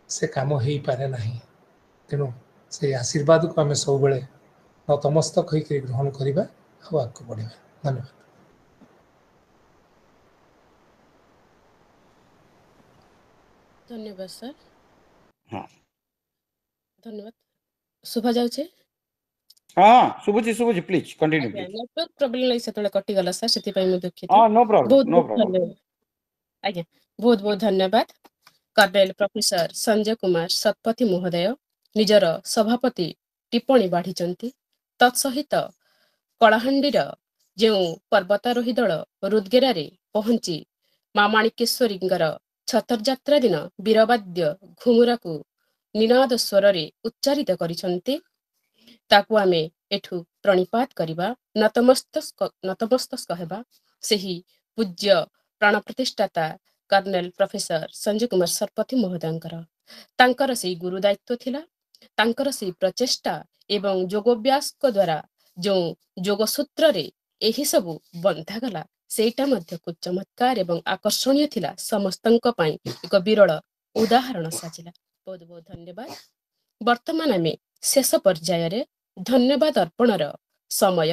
ସେ କାମ ହେଇପାରେ ନାହିଁ। ତେଣୁ ସେଇ ଆଶୀର୍ବାଦକୁ ଆମେ ସବୁବେଳେ ନତମସ୍ତକ ହୋଇକରି ଗ୍ରହଣ କରିବା ଆଉ ଆଗକୁ ବଢ଼ିବା। ଧନ୍ୟବାଦ। ଧନ୍ୟବାଦ ସାର୍। ହଁ ଧନ୍ୟବାଦ। ଶୁଭା ଯାଉଛି? ହଁ ଶୁଭୁଛି ଶୁଭୁଛି, ପ୍ଲିଜ କଣ୍ଟିନ୍ୟୁ ଆଜ୍ଞା, ପ୍ଲିଜ। ନେଟୱାର୍କ ପ୍ରୋବ୍ଲେମ ଲାଗି ସେତେବେଳେ କଟିଗଲା ସାର୍, ସେଥିପାଇଁ ମୁଁ ଦୁଃଖିତ। ହଁ ନୋ ପ୍ରୋବ୍ଲେମ ବହୁତ ନୋ ବହୁତ ପ୍ରୋବ୍ଲେମ। ଧନ୍ୟବାଦ। ଆଜ୍ଞା, ବହୁତ ବହୁତ ଧନ୍ୟବାଦ। କର୍ଣ୍ଣେଲ ପ୍ରଫେସର ସଞ୍ଜୟ କୁମାର ଶତପଥୀ ମହୋଦୟ ନିଜର ସଭାପତି ଟିପ୍ପଣୀ ବାଢ଼ିଛନ୍ତି। ତତ୍ସହିତ କଳାହାଣ୍ଡିର ଯେଉଁ ପର୍ବତାରୋହୀ ଦଳ ରୁଦ୍ଗେରାରେ ପହଞ୍ଚି ମା ମାଣିକେଶ୍ୱରୀଙ୍କର ଛତରଯାତ୍ରା ଦିନ ବୀରବାଦ୍ୟ ଘୁମୁରାକୁ ନିନାଦ ସ୍ୱରରେ ଉଚ୍ଚାରିତ କରିଛନ୍ତି, ତାକୁ ଆମେ ଏଠୁ ପ୍ରଣିପାତ କରିବା, ନତମସ୍ତକ ହେବା ସେହି ପୂଜ୍ୟ ପ୍ରାଣ ପ୍ରତିଷ୍ଠାତା କର୍ଣ୍ଣେଲ ପ୍ରଫେସର ସଞ୍ଜୟ କୁମାର ଶତପଥୀ ମହୋଦୟଙ୍କର। ତାଙ୍କର ସେଇ ଗୁରୁ ଦାୟିତ୍ୱ ଥିଲା, ତାଙ୍କର ସେଇ ପ୍ରଚେଷ୍ଟା ଏବଂ ଯୋଗାଭ୍ୟାସଙ୍କ ଦ୍ୱାରା ଯେଉଁ ଯୋଗସୂତ୍ରରେ ଏହି ସବୁ ବନ୍ଧାଗଲା, ସେଇଟା ମଧ୍ୟ ଖୁବ୍ ଚମତ୍କାର ଏବଂ ଆକର୍ଷଣୀୟ ଥିଲା। ସମସ୍ତଙ୍କ ପାଇଁ ଏକ ବିରଳ ଉଦାହରଣ ସାଜିଲା। ବହୁତ ବହୁତ ଧନ୍ୟବାଦ। ବର୍ତ୍ତମାନ ଆମେ ଶେଷ ପର୍ଯ୍ୟାୟରେ ଧନ୍ୟବାଦ ଅର୍ପଣର ସମୟ।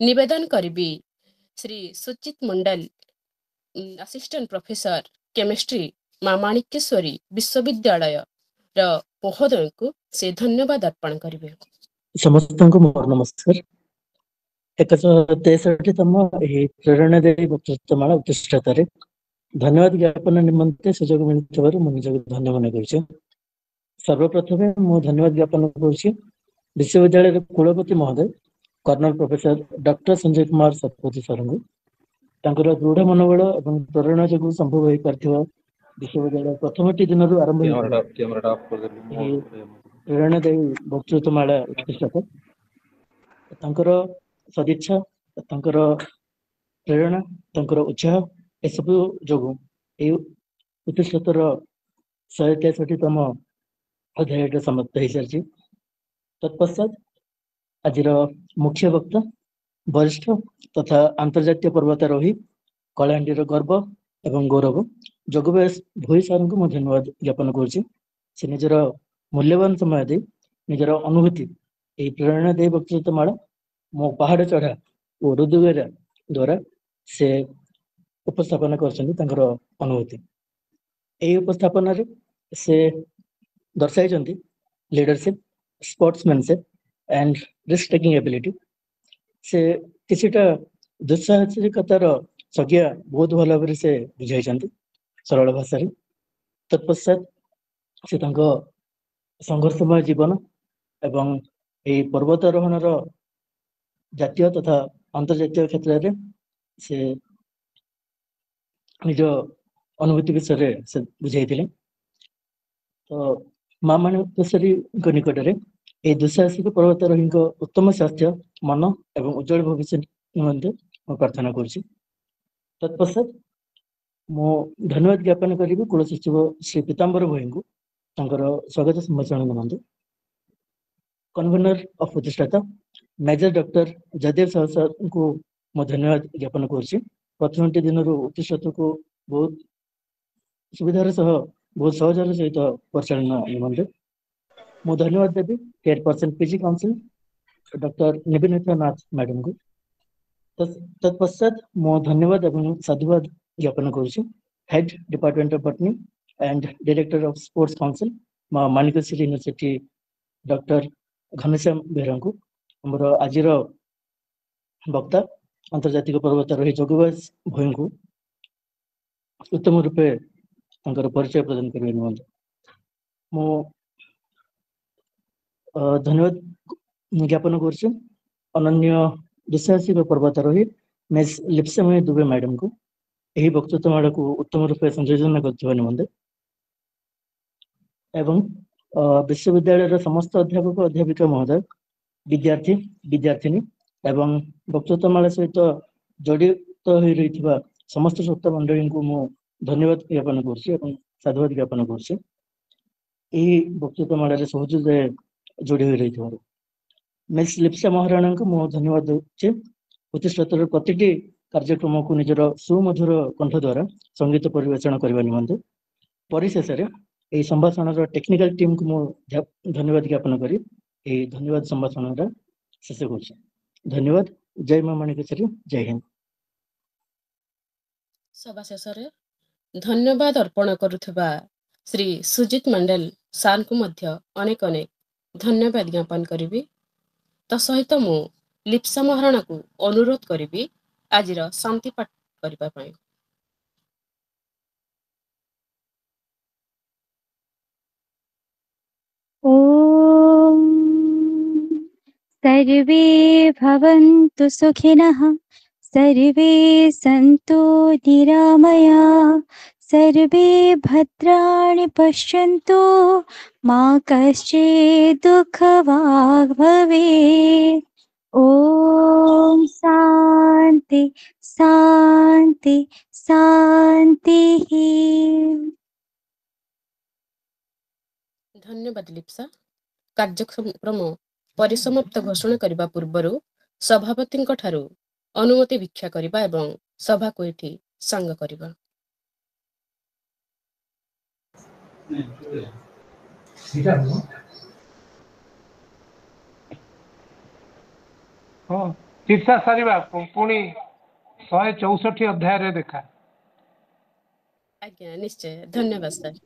ନିବେଦନ କରିବି Shri Suchit Mandal, assistant professor chemistry, Maa Manikeshwari ବିଶ୍ୱବିଦ୍ୟାଳୟର ମହୋଦୟଙ୍କୁ ସେ ଧନ୍ୟବାଦ ଅର୍ପଣ କରିବେ। ସମସ୍ତଙ୍କୁ ମୋର ନମସ୍କାର। 163ତମ ଏହି ପ୍ରେରଣା ଦେଇ ବକ୍ତୃତାମାଳା ପ୍ରତିଷ୍ଠାତାରେ ଧନ୍ୟବାଦ ଜ୍ଞାପନ ନିମନ୍ତେ ସୁଯୋଗ ମିଳିଥିବାରୁ ମୁଁ ନିଜକୁ ଧନ୍ୟ ମନେ କରୁଛି। ସର୍ବପ୍ରଥମେ ମୁଁ ଧନ୍ୟବାଦ ଜ୍ଞାପନ କରୁଛି ବିଶ୍ୱବିଦ୍ୟାଳୟର କୁଳପତି ମହୋଦୟ colonel professor doctor Sanjay Kumar Satpathy ସାରଙ୍କୁ। ତାଙ୍କର ଦୃଢ ମନୋବଳ ଏବଂ ପ୍ରେରଣା ଯୋଗୁଁ ସମ୍ଭବ ହୋଇପାରିଥିବା ବିଶ୍ୱବିଦ୍ୟାଳୟ ପ୍ରଥମଟି ଦିନରୁ ଆରମ୍ଭ ହୋଇଥିବା ଏହି ପ୍ରେରଣା ଦେଇ ବକ୍ତୃତାମାଳା ପ୍ରତିଷ୍ଠାତା, ତାଙ୍କର ସଦିଚ୍ଛା, ତାଙ୍କର ପ୍ରେରଣା, ତାଙ୍କର ଉତ୍ସାହ, ଏସବୁ ଯୋଗୁଁ ଏହି ପ୍ରତିଷ୍ଠାତାର 163ତମ ଅଧ୍ୟାୟଟି ସମାପ୍ତ ହୋଇସାରିଛି। ତତ୍ପଶ୍ଚାତ ଆଜିର ମୁଖ୍ୟ ବକ୍ତା ବରିଷ୍ଠ ତଥା ଆନ୍ତର୍ଜାତୀୟ ପର୍ବତାରୋହୀ, କଳାହାଣ୍ଡିର ଗର୍ବ ଏବଂ ଗୌରବ ଯୋଗବେଶ ଭୋଇ ସାରଙ୍କୁ ମୁଁ ଧନ୍ୟବାଦ ଜ୍ଞାପନ କରୁଛି। ସେ ନିଜର ମୂଲ୍ୟବାନ ସମୟ ଦେଇ ନିଜର ଅନୁଭୂତି ଏହି ପ୍ରେରଣା ଦେଇ ବକ୍ତୃତାମାଳା ମୋ ପାହାଡ଼ ଚଢ଼ା ଓ ରୁଦ୍ଗେରା ଦ୍ୱାରା ସେ ଉପସ୍ଥାପନ କରିଛନ୍ତି ତାଙ୍କର ଅନୁଭୂତି। ଏହି ଉପସ୍ଥାପନାରେ ସେ ଦର୍ଶାଇଛନ୍ତି leadership, sportsmanship and risk taking ability. ସେ କିଛିଟା ଦୁଃସାହସିକତାର ସଂଜ୍ଞା ବହୁତ ଭଲ ଭାବରେ ସେ ବୁଝାଇଛନ୍ତି ସରଳ ଭାଷାରେ। ତତ୍ପଶ୍ଚାତ ସେ ତାଙ୍କ ସଂଘର୍ଷମୟ ଜୀବନ ଏବଂ ଏହି ପର୍ବତାରୋହଣର ଜାତୀୟ ତଥା ଅନ୍ତର୍ଜାତୀୟ କ୍ଷେତ୍ରରେ ସେ ନିଜ ଅନୁଭୂତି ବିଷୟରେ ସେ ବୁଝାଇଥିଲେ। ତ ମା ମାଣିକେଶ୍ୱରୀଙ୍କ ନିକଟରେ ଏହି ଦୁଃସାହସିକ ପର୍ବତାରୋହୀଙ୍କ ଉତ୍ତମ ସ୍ୱାସ୍ଥ୍ୟ, ମନ ଏବଂ ଉଜ୍ଜଳ ଭବିଷ୍ୟତ ନିମନ୍ତେ ମୁଁ ପ୍ରାର୍ଥନା କରୁଛି। ତତ୍ପଶ୍ଚାତ ମୁଁ ଧନ୍ୟବାଦ ଜ୍ଞାପନ କରିବି କୁଳ ସଚିବ ଶ୍ରୀ ପୀତାମ୍ବର ଭୋଇଙ୍କୁ ତାଙ୍କର ସ୍ୱାଗତ ସମ୍ଭାଷଣ ନିମନ୍ତେ। କନଭେନର ଅଫ ପ୍ରତିଷ୍ଠାତା ମେଜର ଡକ୍ଟର ଜୟଦେବ ସାହୁ ସାରଙ୍କୁ ମୁଁ ଧନ୍ୟବାଦ ଜ୍ଞାପନ କରୁଛି। ପ୍ରଥମଟି ଦିନରୁ ପ୍ରତିଷ୍ଠାତାକୁ ବହୁତ ସୁବିଧାର ସହ ବହୁତ ସହଜର ସହିତ ପରିଚାଳନା ନିମନ୍ତେ ମୁଁ ଧନ୍ୟବାଦ ଦେବି chairperson PG council doctor Nivedita Nath ମ୍ୟାଡମଙ୍କୁ। ତତ୍ପଶ୍ଚାତ ମୁଁ ଧନ୍ୟବାଦ ଏବଂ ସାଧୁବାଦ ଜ୍ଞାପନ କରୁଛି head department of botany and director of sports council Maa Manikeshwari university doctor Ghanshyam ବେହେରାଙ୍କୁ। ଆମର ଆଜିର ବକ୍ତା ଆନ୍ତର୍ଜାତିକ ପର୍ବତାରୋହୀ ଯୋଗବାଜ ଭୋଇଙ୍କୁ ଉତ୍ତମ ରୂପେ ତାଙ୍କର ପରିଚୟ ପ୍ରଦାନ କରିବା ନିମନ୍ତେ ମୁଁ ଧନ୍ୟବାଦ ଜ୍ଞାପନ କରୁଛି ଅନନ୍ୟ ଦୁଃସାହସିକ ପର୍ବତାରୋହୀ ମିସ୍ ଲିପ୍ସାମୟୀ ଦୁବେ ମ୍ୟାଡମଙ୍କୁ ଏହି ବକ୍ତୃତାମାଳାକୁ ଉତ୍ତମ ରୂପେ ସଂଯୋଜନା କରିଥିବା ନିମନ୍ତେ ଏବଂ ବିଶ୍ୱବିଦ୍ୟାଳୟର ସମସ୍ତ ଅଧ୍ୟାପକ ଅଧ୍ୟାପିକା ମହୋଦୟ, ବିଦ୍ୟାର୍ଥୀ ବିଦ୍ୟାର୍ଥିନୀ ଏବଂ ବକ୍ତୃତାମାଳା ସହିତ ଜଡ଼ିତ ହୋଇ ରହିଥିବା ସମସ୍ତ ଶ୍ରୋତା ମଣ୍ଡଳୀଙ୍କୁ ମୁଁ ଧନ୍ୟବାଦ ଜ୍ଞାପନ କରୁଛି ଏବଂ ସାଧୁବାଦ ଜ୍ଞାପନ କରୁଛି। ଏହି ବକ୍ତୃତାମାଳାରେ ସହଯୋଗରେ ଯୋଡ଼ି ହୋଇ ରହିଥିବାରୁ ମିସ୍ ଲିପ୍ସା ମହାରାଣାଙ୍କୁ ମୁଁ ଧନ୍ୟବାଦ ଦେଉଛି। ପ୍ରତିଷ୍ଠାତାର ପ୍ରତିଟି କାର୍ଯ୍ୟକ୍ରମକୁ ନିଜର ସୁମଧୁର କଣ୍ଠ ଦ୍ୱାରା ସଙ୍ଗୀତ ପରିବେଷଣ କରିବା ନିମନ୍ତେ ପରିଶେଷରେ ଏହି ସମ୍ଭାଷଣର ଟେକ୍ନିକାଲ ଟିମ୍କୁ ମୁଁ ଧନ୍ୟବାଦ ଜ୍ଞାପନ କରି ଏହି ଧନ୍ୟବାଦ ସମ୍ଭାଷଣର ଶେଷ କରୁଛି। ଧନ୍ୟବାଦ। ଜୟ ମା ମାଣିକେଶ୍ୱରୀ। ଜୟ ହିନ୍ଦ। ସଭା ଶେଷରେ ଧନ୍ୟବାଦ ଅର୍ପଣ କରୁଥିବା ଶ୍ରୀ ସୁଜିତ ମଣ୍ଡଲ ସାର୍ଙ୍କୁ ମଧ୍ୟ ଅନେକ ଅନେକ ଧନ୍ୟବାଦ ଜ୍ଞାପନ କରିବି। ତା ସହିତ ମୁଁ ଲିପ୍ସା ମହାରଣାକୁ ଅନୁରୋଧ କରିବି ଆଜିର ଶାନ୍ତି ପାଠ କରିବା ପାଇଁ। ॐ सर्वे भवन्तु सुखिनः सर्वे सन्तु निरामयाः सर्वे भद्राणि पश्यन्तु मा कश्चित् दुःखभाग् भवेत्। ॐ शान्ति शान्ति शान्तिः। ଧନ୍ୟବାଦ ଲିପ୍ସା। କାର୍ଯ୍ୟକ୍ରମ ପରିସମାପ୍ତ ଘୋଷଣା କରିବା ପୂର୍ବରୁ ସଭାପତିଙ୍କ ଠାରୁ ଅନୁମତି ଭିକ୍ଷା କରିବା ଏବଂ ସଭାକୁ ଏଠି ସାଙ୍ଗ କରିବା। ହଁ ଚିକିତ୍ସା ସାରିବା ପୁଣି 164 ଅଧ୍ୟାୟରେ ଦେଖା। ଆଜ୍ଞା ନିଶ୍ଚୟ। ଧନ୍ୟବାଦ ସାର୍।